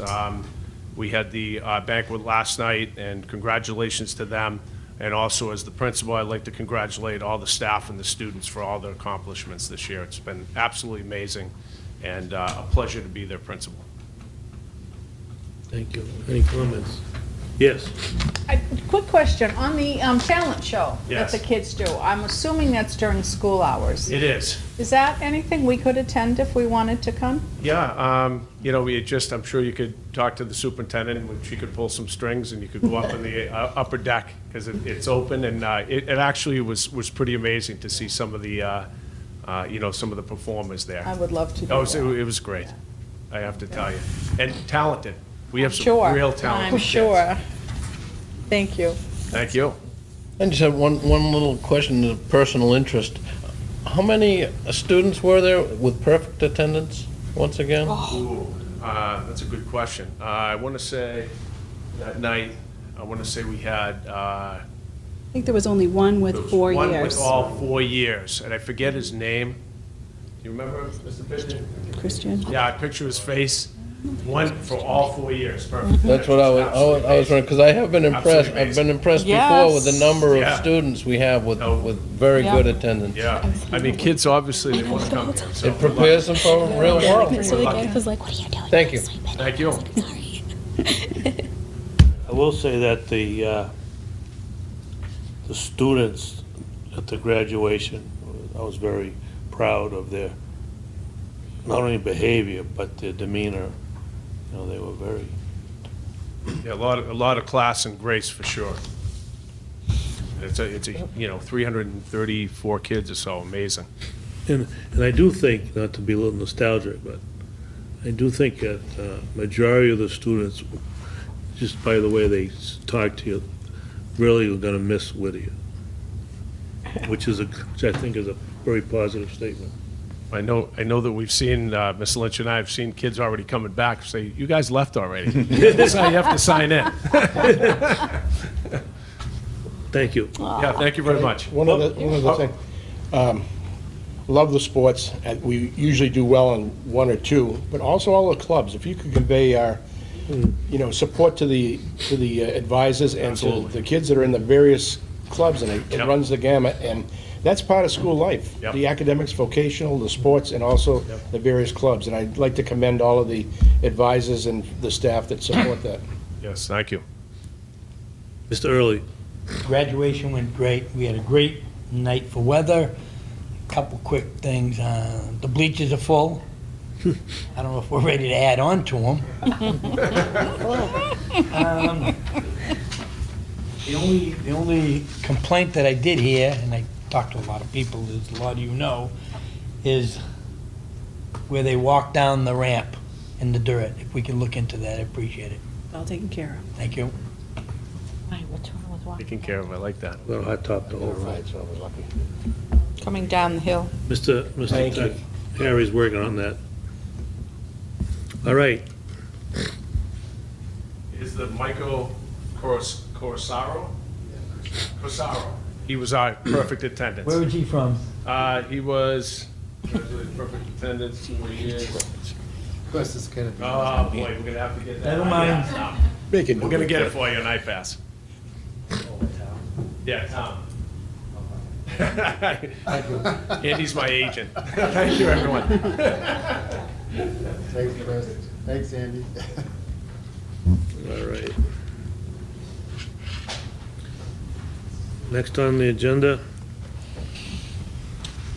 We had the banquet last night, and congratulations to them. And also, as the principal, I'd like to congratulate all the staff and the students for all their accomplishments this year. It's been absolutely amazing, and a pleasure to be their principal. Thank you. Any comments? Yes. Quick question, on the talent show that Yes. the kids do, I'm assuming that's during school hours. It is. Is that anything we could attend if we wanted to come? Yeah, I'm sure you could talk to the superintendent, and she could pull some strings, and you could go up in the upper deck, because it's open, and it actually was pretty amazing to see some of the, some of the performers there. I would love to do It was great, I have to tell you. And talented. We have some Sure, real talented I'm kids. sure. Thank you. Thank you. I just have one little question of personal interest. How many students were there with perfect attendance, once again? Ooh, that's a good question. I want to say, that night, we had, I think there was only one with 4 one years. with all 4 years, and I forget his name. Do you remember, Mr. Pigeon? Christian? Yeah, I picture his face. One for all 4 years, perfect. That's what I was wondering, because I have been impressed. Absolutely I've been impressed before with the number Yeah. of students we have with No. very Yeah. good attendance. Yeah, I mean, kids, obviously, they want to come here, so. It prepares them for the real world. was like, what are you doing? Thank you. Thank you. I will say that the students at the graduation, I was very proud of their, not only behavior, but their demeanor. You know, they were very, Yeah, a lot of class and grace, for sure. It's 334 kids or so, amazing. and I do think, not to be a little nostalgic, but I do think that majority of the students, just by the way they talk to you, really are gonna miss Whittier, which I think is a very positive statement. I know that we've seen, Ms. Lynch and I have seen kids already coming back, say, you guys left already. That's how you have to sign in. Thank you. Yeah, thank you very much. One other thing, love the sports, and we usually do well in one or two, but also all the clubs. If you could convey our, support to the advisors and to Absolutely. the kids that are in the various clubs, and it Yep. runs the gamut, and that's part of school life. Yep. The academics, vocational, the sports, and also Yep. the various clubs. And I'd like to commend all of the advisors and the staff that support that. Yes, thank you. Mr. Early, Graduation went great. We had a great night for weather. Couple quick things. The bleachers are full. I don't know if we're ready to add on to them. The only complaint that I did hear, and I talked to a lot of people, as a lot of you know, is where they walk down the ramp in the dirt. If we can look into that, I appreciate it. All taken care of. Thank you. Taking care of it, I like that. well, hot top the whole room. So I was lucky. Coming down the hill. Mr. Thank you. Harry's working on that. All right, Is the Michael Corsaro? Corsaro. He was our perfect attendance. Where is he from? He was perfect attendance 4 years. Oh, boy, we're gonna have to get that. Never mind. We're gonna get it for you on iPass. Yeah, Tom. Andy's my agent. Thank you, everyone. Thanks, Chris. Thanks, Andy. all right. Next on the agenda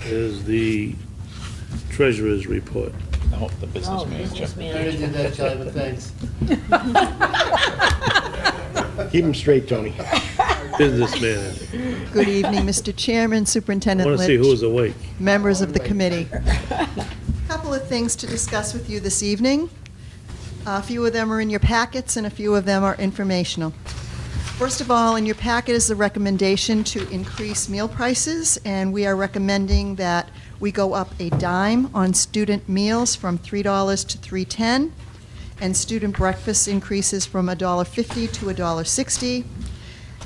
is the treasurer's report. Oh, the business manager. already did that, Charlie, but thanks. Keep him straight, Tony. Business manager. Good evening, Mr. Chairman, I Superintendent want to see Lynch, who's awake. members of the committee. Couple of things to discuss with you this evening. A few of them are in your packets, and a few of them are informational. First of all, in your packet is the recommendation to increase meal prices, and we are recommending that we go up a dime on student meals from $3 to $3.10, and student breakfast increases from $1.50 to $1.60,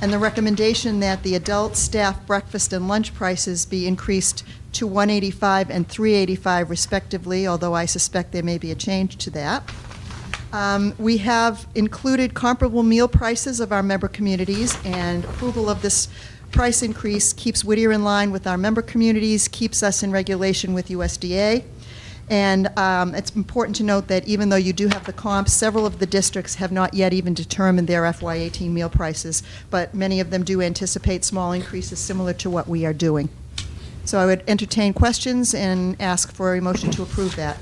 and the recommendation that the adult, staff, breakfast, and lunch prices be increased to $1.85 and $3.85 respectively, although I suspect there may be a change to that. We have included comparable meal prices of our member communities, and approval of this price increase keeps Whittier in line with our member communities, keeps us in regulation with USDA. And it's important to note that even though you do have the comps, several of the districts have not yet even determined their FY18 meal prices, but many of them do anticipate small increases similar to what we are doing. So I would entertain questions and ask for a motion to approve that.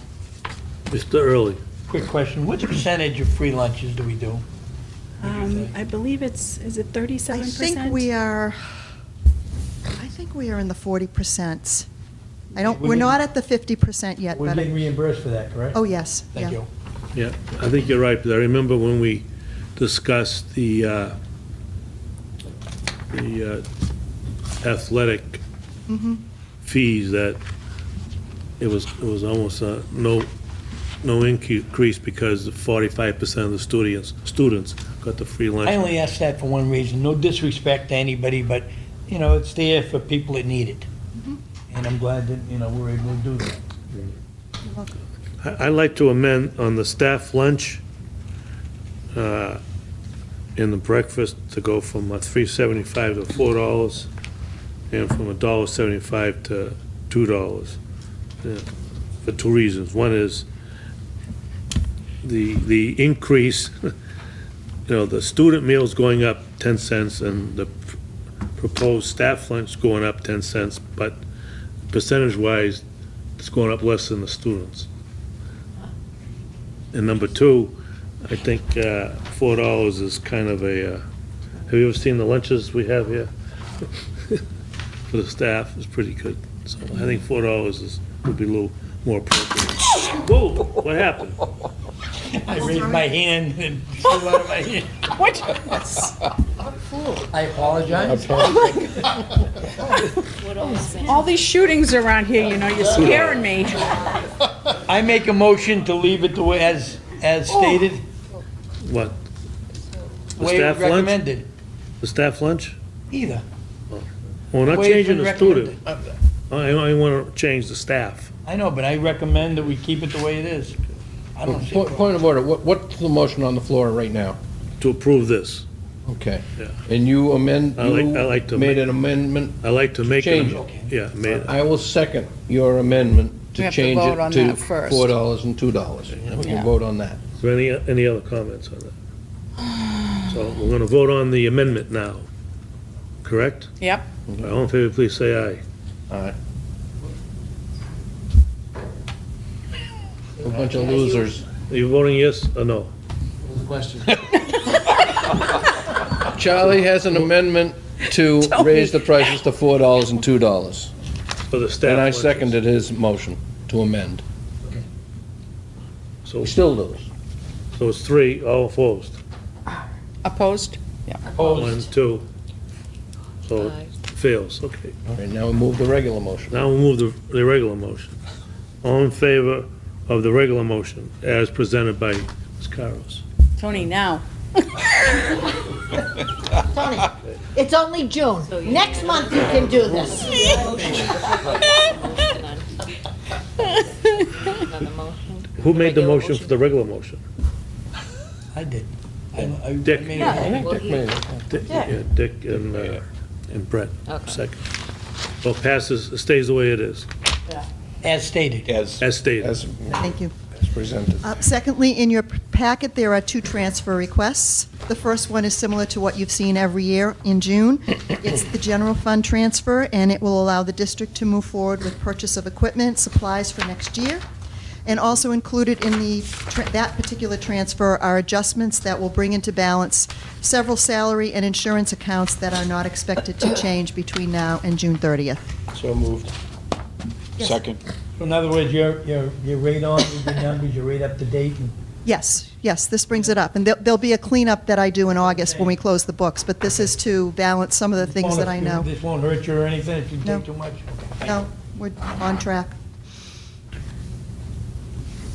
Mr. Early. Quick question, what percentage of free lunches do we do? I believe is it 37%? I think we are in the 40%. We're not at the 50% yet, We're but, getting reimbursed for that, correct? oh, yes, Thank yeah. you. Yeah, I think you're right, but I remember when we discussed the athletic fees, that it was almost no increase because 45% of the students got the free lunch. I only ask that for one reason, no disrespect to anybody, but, it's there for people that need it. And I'm glad that, we're able to do that. I'd like to amend on the staff lunch in the breakfast to go from $3.75 to $4, and from $1.75 to $2, for two reasons. One is the increase, the student meal's going up 10 cents, and the proposed staff lunch going up 10 cents, but percentage-wise, it's going up less than the students. And number two, I think $4 is kind of a, have you ever seen the lunches we have here? For the staff, it's pretty good. So I think $4 would be a little more appropriate. Whoa, what happened? I raised my hand and flew out of my hand. What? I apologize. All these shootings around here, you're scaring me. I make a motion to leave it the way as stated, What? the The way staff lunch? recommended. The staff lunch? Either. Well, we're not Way it's changing been the student. I want to change the staff. I know, but I recommend that we keep it the way it is. I don't see. Point of order, what's the motion on the floor right now? To approve this. Okay. Yeah. And you I like to made make- an amendment? I like to make Change it. it. Yeah, I will second your amendment We to have to change vote on it to that first. $4 and $2. And we Yeah. can vote on that. Is there any other comments on that? So we're going to vote on the amendment now, correct? Yep. All in favor, please say aye. All right. A bunch of losers. Are you voting yes or no? Question. Charlie has an amendment to raise the prices to $4 and $2. For the staff And I lunches. seconded his motion to amend. So We still lose. so it's 3, all opposed. Opposed? Yeah. 1, 2. So it fails, okay. All right, now we move the regular motion. Now we'll move the regular motion. All in favor of the regular motion as presented by Ms. Caros? Tony, now. Tony, it's only June. Next month you can do this. Another motion? Who made the motion for the regular motion? I did. I Dick. made Yeah. it. Well, he- Dick and Brett, Okay. second. Well, passes, it stays the way it is, As stated. as stated. As Thank you. presented. Secondly, in your packet, there are 2 transfer requests. The first one is similar to what you've seen every year in June. It's the general fund transfer, and it will allow the district to move forward with purchase of equipment, supplies for next year. And also included in that particular transfer are adjustments that will bring into balance several salary and insurance accounts that are not expected to change between now and June 30th. So moved. Yes. Second. So in other words, you're right on with your numbers, you're right up to date, and Yes, yes, this brings it up. And there'll be a cleanup that I do in August when we close the books, but this is to balance some of the things that I know. This won't hurt you or anything if you No. take too much? Okay. No, we're on track.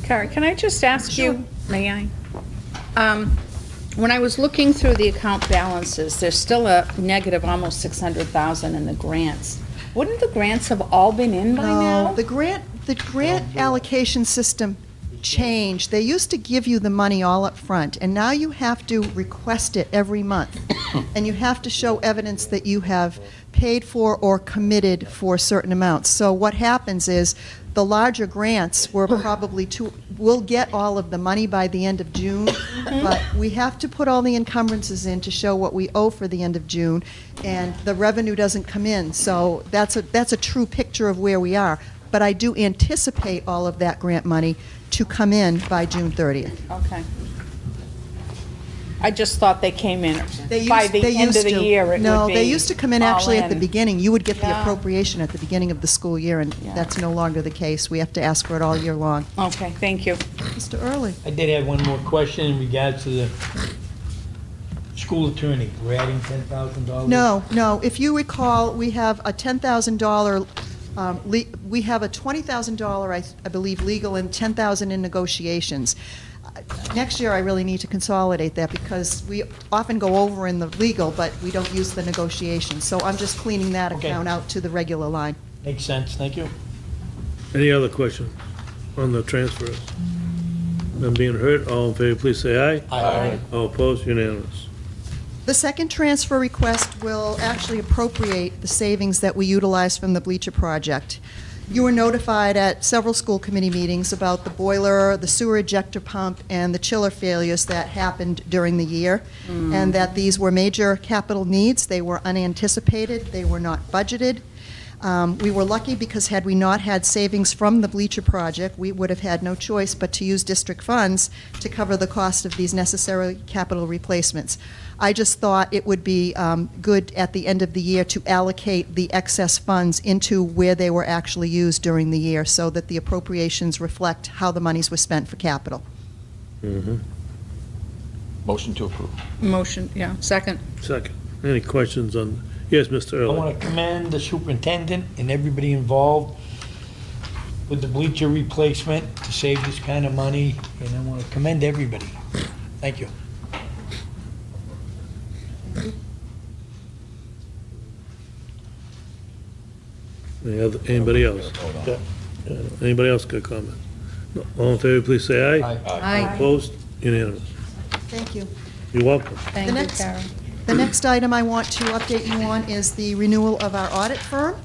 Carrie, can I just ask you, may I? When I was looking through the account balances, there's still a negative almost 600,000 in the grants. Wouldn't the grants have all been in by now? No, the grant allocation system changed. They used to give you the money all up front, and now you have to request it every month. And you have to show evidence that you have paid for or committed for certain amounts. So what happens is, the larger grants were probably we'll get all of the money by the end of June, but we have to put all the encumbrances in to show what we owe for the end of June, and the revenue doesn't come in. So that's a true picture of where we are. But I do anticipate all of that grant money to come in by June 30th. Okay. I just thought they came in They by used- the they end of used the to. year, it would be No, they used to come in actually all at the in. beginning. You would get the Yeah. appropriation at the beginning of the school year, and Yeah. that's no longer the case. We have to ask for it all year long. Okay, thank you. Mr. Early? I did have one more question in regards to the school attorney. We're adding $10,000? No. If you recall, we have a $10,000, we have a $20,000, I believe, legal and $10,000 in negotiations. Next year, I really need to consolidate that because we often go over in the legal, but we don't use the negotiations. So I'm just cleaning that Okay. account out to the regular line. Makes sense, thank you. Any other questions on the transfers? None being heard, all in favor, please say aye. Aye. All opposed, unanimous. The second transfer request will actually appropriate the savings that we utilized from the bleacher project. You were notified at several school committee meetings about the boiler, the sewer ejector pump, and the chiller failures that happened during the year, and that these were major capital needs. They were unanticipated. They were not budgeted. We were lucky because had we not had savings from the bleacher project, we would have had no choice but to use district funds to cover the cost of these necessary capital replacements. I just thought it would be good at the end of the year to allocate the excess funds into where they were actually used during the year so that the appropriations reflect how the monies were spent for capital. Motion to approve. Motion, yeah, second. Second. Any questions on, yes, Mr. I Early? want to commend the superintendent and everybody involved with the bleacher replacement to save this kind of money, and I want to commend everybody. Thank you. Anybody else? Anybody else got a comment? No. All in favor, please say aye. Aye. Opposed? Unanimous. Thank you. You're welcome. Thank The you, next- Karen. The next item I want to update you on is the renewal of our audit firm.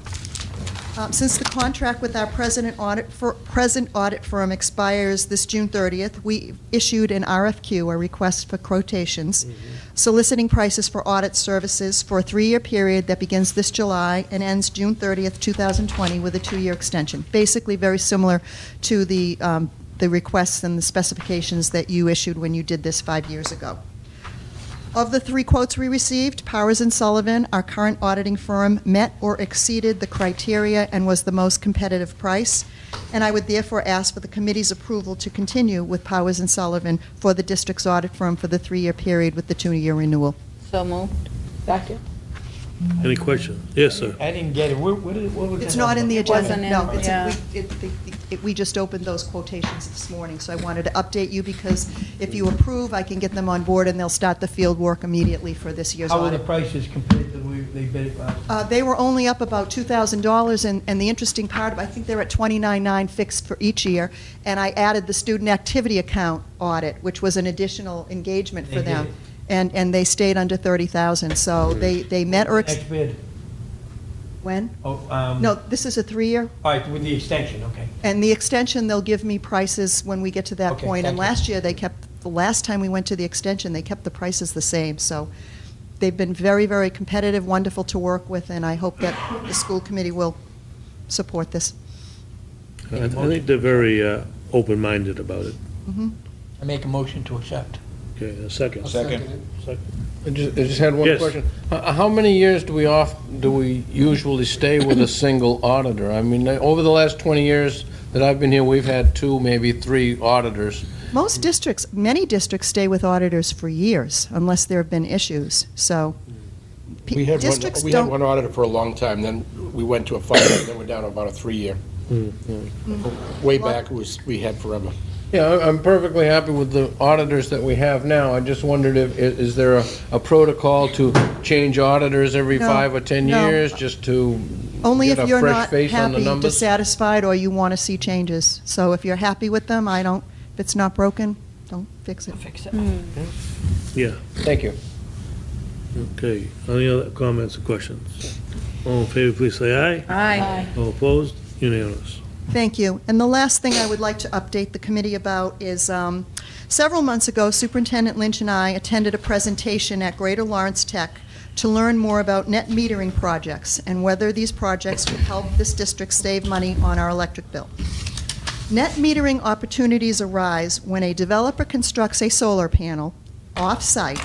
Since the contract with our present audit firm expires this June 30th, we issued an RFQ, a request for quotations, soliciting prices for audit services for a 3-year period that begins this July and ends June 30th, 2020, with a 2-year extension. Basically, very similar to the requests and the specifications that you issued when you did this 5 years ago. Of the 3 quotes we received, Powers & Sullivan, our current auditing firm, met or exceeded the criteria and was the most competitive price, and I would therefore ask for the committee's approval to continue with Powers & Sullivan for the district's audit firm for the 3-year period with the 2-year renewal. So moved. Second. Any questions? Yes, sir. I didn't get it. What was It's that not in the number? agenda. wasn't in, No, yeah. we just opened those quotations this morning, so I wanted to update you because if you approve, I can get them on board and they'll start the field work immediately for this year's How were the audit. prices compared to what they bid it last? They were only up about $2,000, and the interesting part, I think they're at $29,900 fixed for each year, and I added the student activity account audit, which was an additional engagement for They them. did. And they stayed under $30,000, so they met or, Next bid? when? Oh, No, this is a 3-year, All right, with the extension, okay. and the extension, they'll give me prices when we get to that Okay, point. And thank you. last year, the last time we went to the extension, they kept the prices the same, so they've been very, very competitive, wonderful to work with, and I hope that the school committee will support this. I think they're very open-minded about it. I make a motion to accept. Okay, a second. Second. Second. I just had one Yes. question. How many years do we usually stay with a single auditor? I mean, over the last 20 years, that I've been here, we've had 2, maybe 3 auditors. Most districts, many districts stay with auditors for years unless there have been issues, so. We had districts one, we had don't- one auditor for a long time, then we went to a 5-year, then we're down to about a 3-year. Way back, it was, we had forever. Yeah, I'm perfectly happy with the auditors that we have now. I just wondered if, is there a protocol to change auditors every No, 5 or 10 no. years, just to Only get if a you're fresh not face on the happy, numbers? dissatisfied, or you want to see changes. So if you're happy with them, if it's not broken, don't fix it. Yeah, Thank you. okay. Any other comments or questions? All in favor, please say aye. Aye. All opposed? Unanimous. Thank you. And the last thing I would like to update the committee about is, several months ago, Superintendent Lynch and I attended a presentation at Greater Lawrence Tech to learn more about net metering projects and whether these projects would help this district save money on our electric bill. Net metering opportunities arise when a developer constructs a solar panel off-site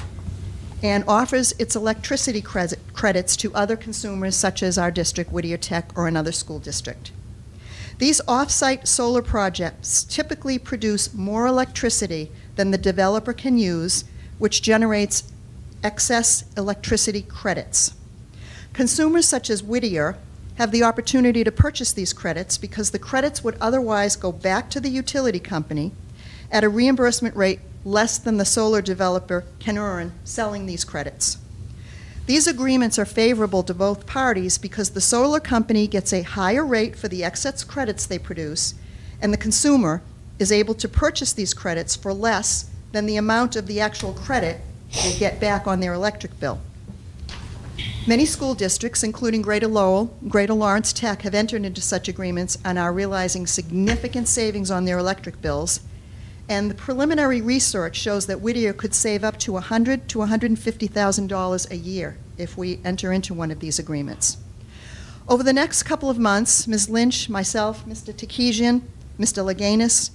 and offers its electricity credits to other consumers such as our district, Whittier Tech, or another school district. These off-site solar projects typically produce more electricity than the developer can use, which generates excess electricity credits. Consumers such as Whittier have the opportunity to purchase these credits because the credits would otherwise go back to the utility company at a reimbursement rate less than the solar developer can earn selling these credits. These agreements are favorable to both parties because the solar company gets a higher rate for the excess credits they produce, and the consumer is able to purchase these credits for less than the amount of the actual credit they get back on their electric bill. Many school districts, including Greater Lowell, Greater Lawrence Tech, have entered into such agreements and are realizing significant savings on their electric bills. And the preliminary research shows that Whittier could save up to $100,000 to $150,000 a year if we enter into one of these agreements. Over the next couple of months, Ms. Lynch, myself, Mr. Takesian, Mr. Laganis,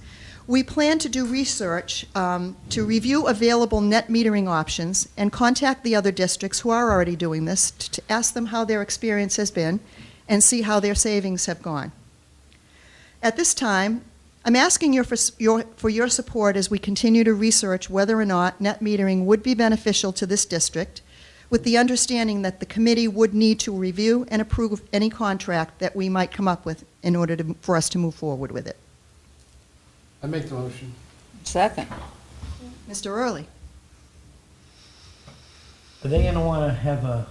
we plan to do research to review available net metering options and contact the other districts who are already doing this to ask them how their experience has been and see how their savings have gone. At this time, I'm asking you for your support as we continue to research whether or not net metering would be beneficial to this district, with the understanding that the committee would need to review and approve any contract that we might come up with in order for us to move forward with it. I make the motion. Second. Mr. Early? Are they gonna wanna have a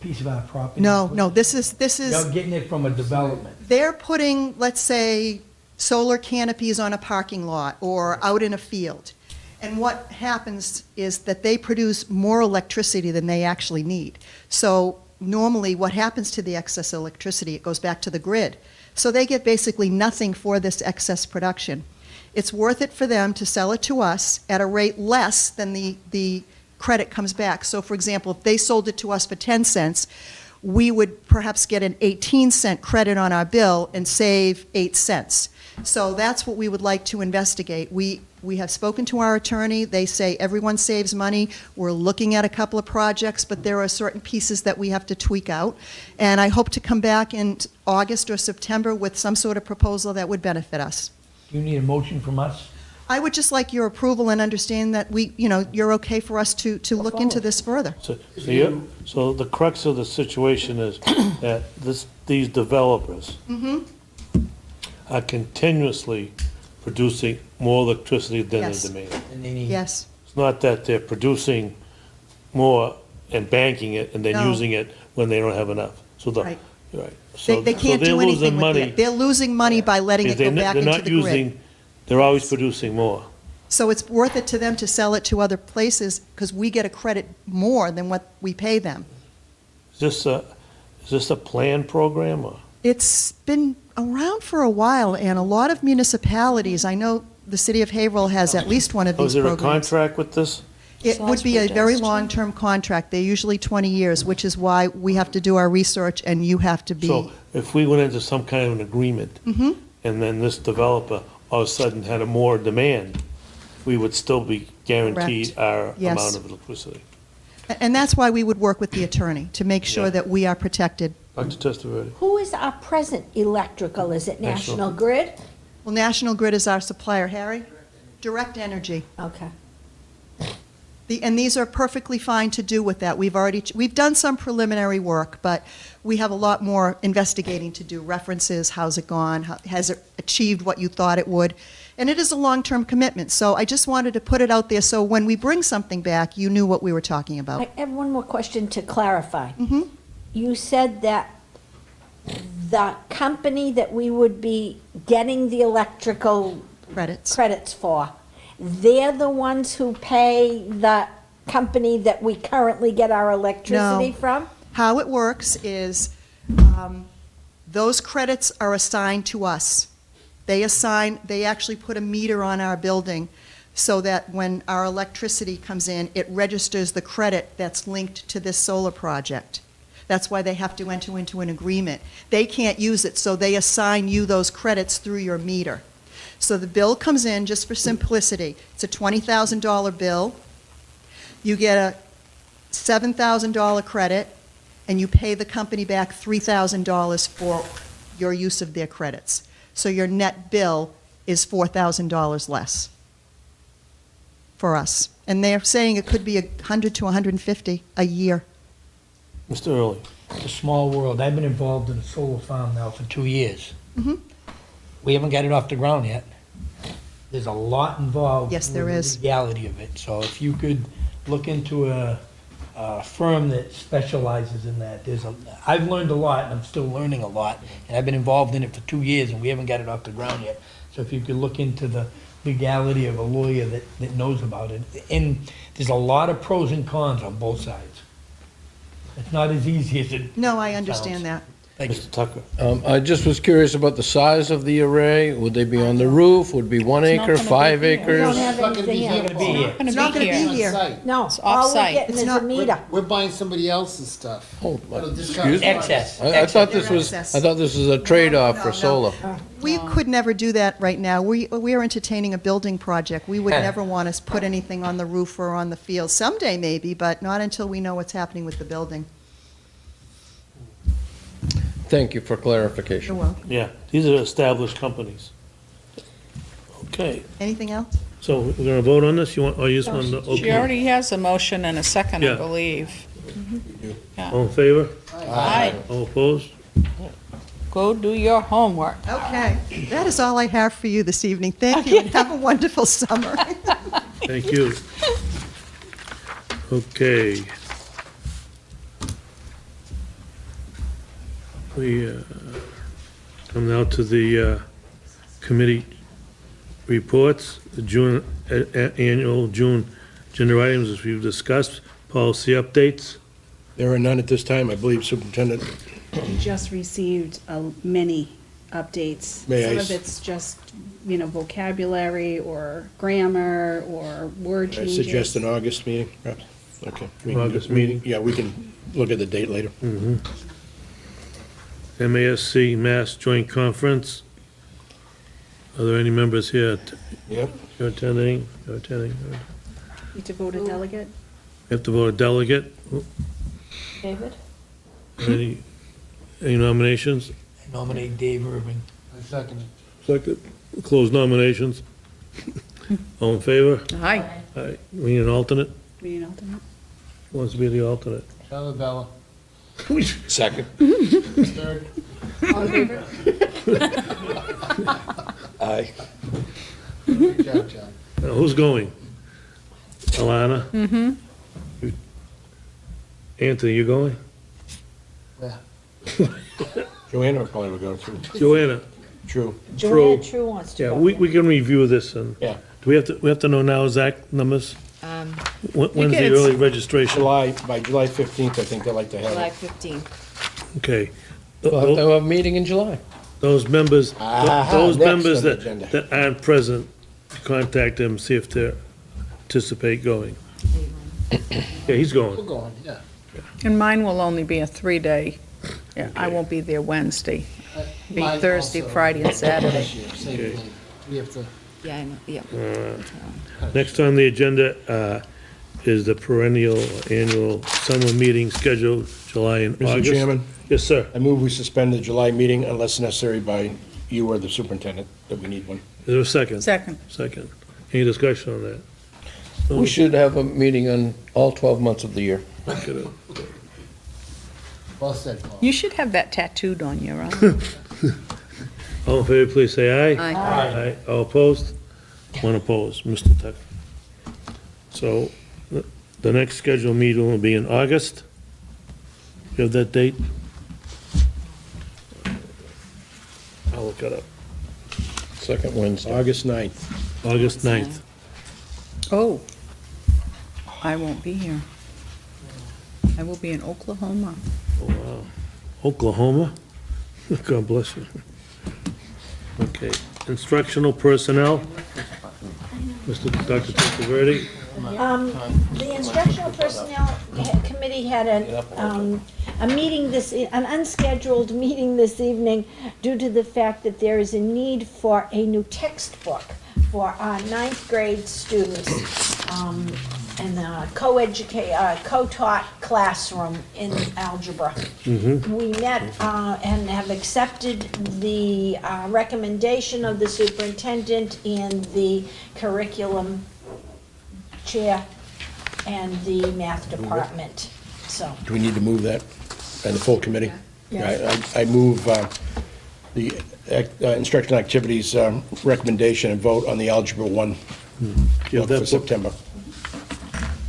piece of our property? No, this is, They're getting it from a development. they're putting, let's say, solar canopies on a parking lot or out in a field. And what happens is that they produce more electricity than they actually need. So normally what happens to the excess electricity, it goes back to the grid. So they get basically nothing for this excess production. It's worth it for them to sell it to us at a rate less than the credit comes back. So for example, if they sold it to us for 10 cents, we would perhaps get an 18-cent credit on our bill and save 8 cents. So that's what we would like to investigate. We have spoken to our attorney. They say everyone saves money. We're looking at a couple of projects, but there are certain pieces that we have to tweak out. And I hope to come back in August or September with some sort of proposal that would benefit us. Do you need a motion from us? I would just like your approval and understand that you're okay for us to look into this further. So the crux of the situation is that these developers are continuously producing more electricity than Yes. they demand. And they need. Yes. It's not that they're producing more and banking it and then No. using it when they don't have enough. So Right. right. So They can't they're do losing anything with money. it. They're losing money by letting it go back They're into not the grid. using, they're always producing more. So it's worth it to them to sell it to other places because we get a credit more than what we pay them. Is this a planned program or? It's been around for a while, and a lot of municipalities, I know the city of Haverhill has at least one of Oh, these is there a programs. contract with this? It would be a very long-term contract. They're usually 20 years, which is why we have to do our research and you have to be. So if we went into some kind of an agreement, Mhm. and then this developer all of a sudden had a more demand, we would still be guaranteed our Yes. amount of electricity. And that's why we would work with the attorney, to make sure Yeah. that we are protected. Dr. Testaverde? Who is our present electrical? Is it National. National Grid? Well, National Grid is our supplier. Harry? Direct Energy. Okay. And these are perfectly fine to do with that. We've done some preliminary work, but we have a lot more investigating to do. References, how's it gone? Has it achieved what you thought it would? And it is a long-term commitment. So I just wanted to put it out there so when we bring something back, you knew what we were talking about. I have one more question to clarify. Mm-hmm. You said that the company that we would be getting the electrical credits for, they're the ones who pay the company that we currently get our electricity from? How it works is those credits are assigned to us. They actually put a meter on our building so that when our electricity comes in, it registers the credit that's linked to this solar project. That's why they have to enter into an agreement. They can't use it, so they assign you those credits through your meter. So the bill comes in, just for simplicity, it's a $20,000 bill. You get a $7,000 credit, and you pay the company back $3,000 for your use of their credits. So your net bill is $4,000 less for us. And they're saying it could be $100 to $150 a year. Mr. Early. It's a small world. I've been involved in a solar farm now for 2 years. Mm-hmm. We haven't got it off the ground yet. There's a lot involved. Yes, there with is. the legality of it. So if you could look into a firm that specializes in that, I've learned a lot, and I'm still learning a lot, and I've been involved in it for 2 years, and we haven't got it off the ground yet. So if you could look into the legality of a lawyer that knows about it, and there's a lot of pros and cons on both sides. It's not as easy as it No, I understand that. Thank you. Mr. Tucker. I just was curious about the size of the array. Would they be on the roof? Would it be 1 It's not acre, gonna be 5 here. We don't acres? have anything It's not else. gonna be here. It's not going to be here. No, It's all we're off-site. getting It's is a not- meter. We're buying somebody else's stuff. Oh, It'll discount excuse me? price. Excess. I thought this They're was, excess. I thought this was a trade-off No, for no. solar. We could never do that right now. We are entertaining a building project. We would never want to put anything on the roof or on the field. Someday maybe, but not until we know what's happening with the building. Thank you for clarification. You're welcome. Yeah, these are established companies. Okay, Anything else? so we're gonna vote on this? You want, or you just want to, She okay. already has a motion and a second, I Yeah. believe. All in favor? Aye. All opposed? Go do your homework. Okay. That is all I have for you this evening. Thank you, and have a wonderful summer. Thank you. Okay. We come now to the committee reports, the June, annual June agenda items, as we've discussed, policy updates. There are none at this time, I believe, Superintendent. We just received many updates. May I Some s- of it's just, vocabulary or grammar or word I changes. suggest an August meeting, perhaps? Okay. We can- August meeting? Yeah, we can look at the date later. MASC Mass Joint Conference. Are there any members here? Yep. You're attending? You're attending? Need to vote a delegate? You have to vote a delegate. David? Any nominations? I nominate Dave Irving. I second it. Second. Close nominations. All in favor? Aye. Aye. We need an alternate? We need an alternate? Who wants to be the alternate? Bella. Second. Third. All in favor? Aye. Good job, John. Who's going? Alana? Mm-hmm. Anthony, you going? Yeah. Joanna will probably go through. Joanna? True. Joanna True wants to Yeah, go. we can review this and, Yeah. do we have to know now exact numbers? When's the can- early registration? By July 15th, I think they like to have July it. 15th. Okay. We'll have to have a meeting in July. Those members, Aha, those next members on the that, agenda. that aren't present, contact them, see if they anticipate going. Yeah, he's We're going. going, yeah. And mine will only be a 3-day. Yeah, I won't be there Wednesday. Be Mine Thursday, also Friday, and Saturday. this year, same Okay. thing. We have to, Yeah, I know, yeah. Next on the agenda is the perennial annual summer meeting scheduled July and Mr. August. Chairman, Yes, sir. I move we suspend the July meeting unless necessary by you or the superintendent that we need one. Is there a second? Second. Second. Any discussion on that? We should have a meeting on all 12 months of the year. Well said, Paul. You should have that tattooed on your arm. All in favor, please say aye. Aye. Aye. All opposed? One opposed. Mr. Tucker. So, the next scheduled meeting will be in August. You have that date? I'll look it up. Second Wednesday. August 9th. August 9th. Oh, I won't be here. I will be in Oklahoma. Oh, wow. Oklahoma? God bless you. Okay, instructional personnel. Dr. Testaverde? The instructional personnel committee had a meeting an unscheduled meeting this evening due to the fact that there is a need for a new textbook for our ninth grade students in the co-taught classroom in algebra. We met and have accepted the recommendation of the superintendent and the curriculum chair and the math department, so. Do we need to move that and the full committee? Yes. I move the instructional activities recommendation and vote on the Algebra 1 You have that for book? September.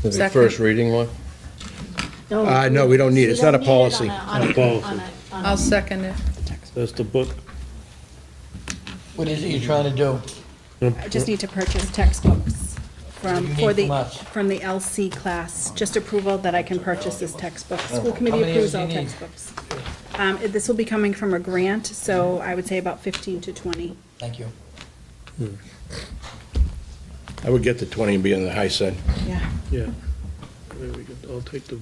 The Second. first reading one? No, we don't need it. It's not a policy. Not a policy. I'll second it. That's the book. What is it you're trying to do? I just need to purchase textbooks What do you need from us? from the LC class, just approval that I can purchase this textbook. School How committee many approves do you all need? textbooks. This will be coming from a grant, so I would say about 15 to 20. Thank you. I would get the 20 and be on the high side. Yeah. Yeah. Maybe we could, I'll take the,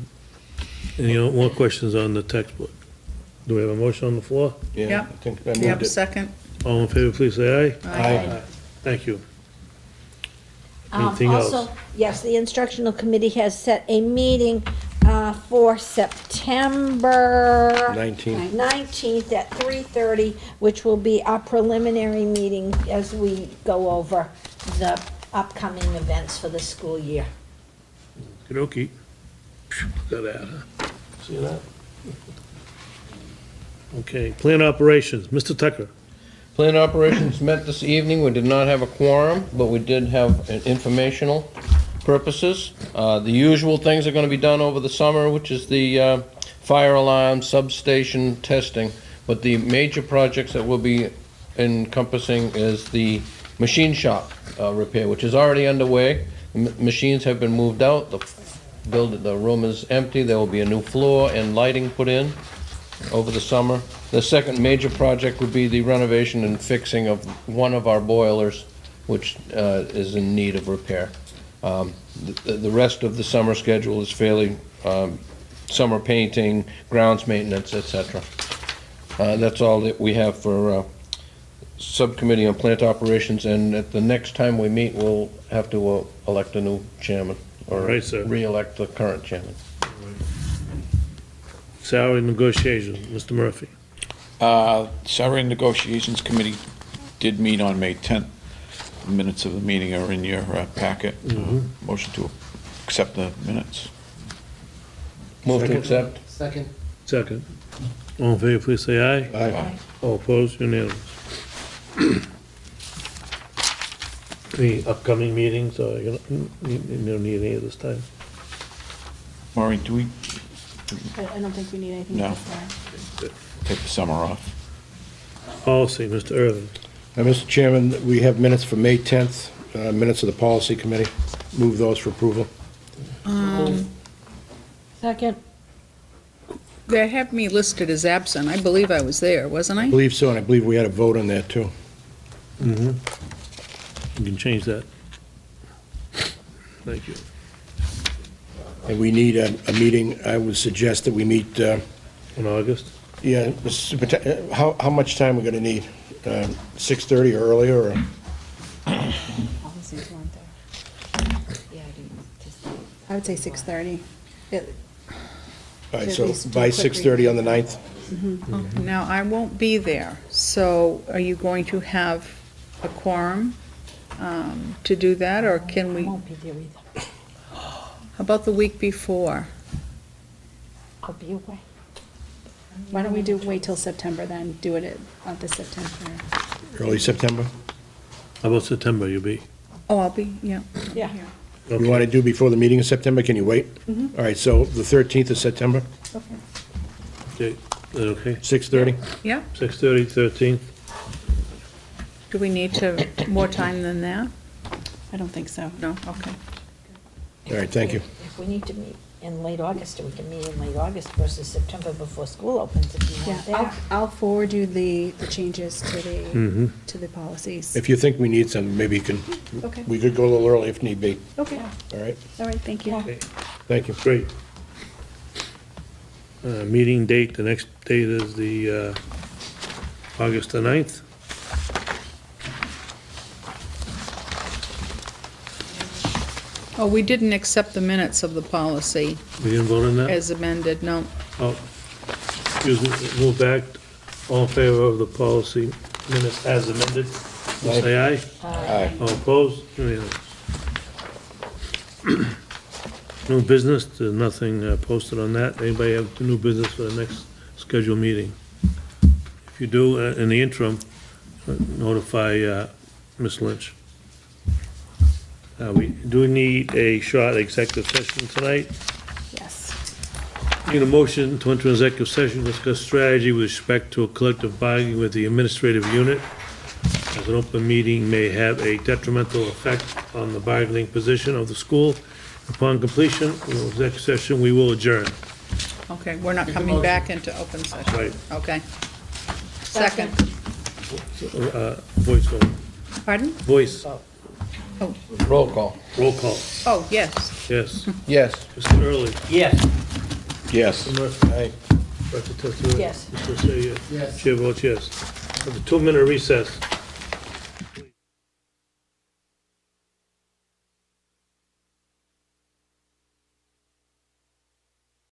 any more questions on the textbook? Do we have a motion on the floor? Yeah, Yep. I think I Yep, moved it. second. All in favor, please say aye. Aye. Thank you. Anything else? Also, yes, the instructional committee has set a meeting for September 19th at 3:30, which will be our preliminary meeting as we go over the upcoming events for the school year. Okey-dokey. Look at that, huh? See that? Okay, plan operations, Mr. Tucker. Plan operations met this evening. We did not have a quorum, but we did have an informational purposes. The usual things are going to be done over the summer, which is the fire alarm, substation testing. But the major projects that we'll be encompassing is the machine shop repair, which is already underway. Machines have been moved out. The room is empty. There will be a new floor and lighting put in over the summer. The second major project would be the renovation and fixing of one of our boilers, which is in need of repair. The rest of the summer schedule is fairly summer painting, grounds maintenance, etc. That's all that we have for subcommittee on plant operations, and at the next time we meet, we'll have to elect a new chairman, or All right, sir. re-elect the current chairman. Salary negotiations, Mr. Murphy. Salary Negotiations Committee did meet on May 10th. The minutes of the meeting are in your packet. Motion to accept the minutes. Move to accept. Second. Second. All in favor, please say aye. Aye. All opposed, unanimous. Any upcoming meetings, or you don't need any of this time? Maureen, do we I don't think we need anything No. this time. take the summer off? Policy, Mr. Irvin. Mr. Chairman, we have minutes for May 10th, minutes of the Policy Committee. Move those for approval. Second. They have me listed as absent. I believe I was there, wasn't I I? believe so, and I believe we had a vote on that, too. You can change that. Thank you. And we need a meeting, I would suggest that we meet, In August? yeah, how much time we gonna need? 6:30 or earlier, or? Policies weren't there. I would say 6:30. All right, At so least do a by quick 6:30 on the review. 9th? Now, I won't be there, so are you going to have a quorum to do that, or can we? Won't be there either. How about the week before? I'll be away. Why don't we wait till September then, do it at the September. Early September? How about September, you'll be? Oh, I'll be, yeah. Yeah. You want to do before the meeting in September? Can you wait? All right, so the 13th of September, Okay, is that okay? 6:30? Yeah, 6:30, 13th? do we need more time than that? I don't think so. No, okay. All right, thank you. If we need to meet in late August, we can meet in late August versus September before school opens if you want Yeah, that. I'll forward you the changes to the policies. If you think we need some, maybe you can, Okay. we could go a little early if need be. Okay, All right, all right, thank you. thank you. Great. Meeting date, the next date is the August the 9th. Oh, we didn't accept the minutes of the policy We didn't vote on that? as amended, no. Oh, excuse me, move back. All in favor of the policy minutes as amended, will say aye. Aye. All opposed? Unanimous. New business, there's nothing posted on that. Anybody have new business for the next scheduled meeting? If you do, in the interim, notify Ms. Lynch. We do need a short executive session tonight. Yes. Need a motion to enter executive session, to discuss strategy with respect to a collective bargaining with the administrative unit, as an open meeting may have a detrimental effect on the bargaining position of the school. Upon completion of the executive session, we will adjourn. Okay, we're not coming back into open session. Right. Okay. Second. Voice vote. Pardon? Voice. Roll call. Roll call. Oh, yes. Yes. Yes. Mr. Early. Yes. Yes. Mr. Murphy. Aye. Dr. Tessera. Yes. Mr. Say yes. Yes. Chair votes yes. Have a 2-minute recess.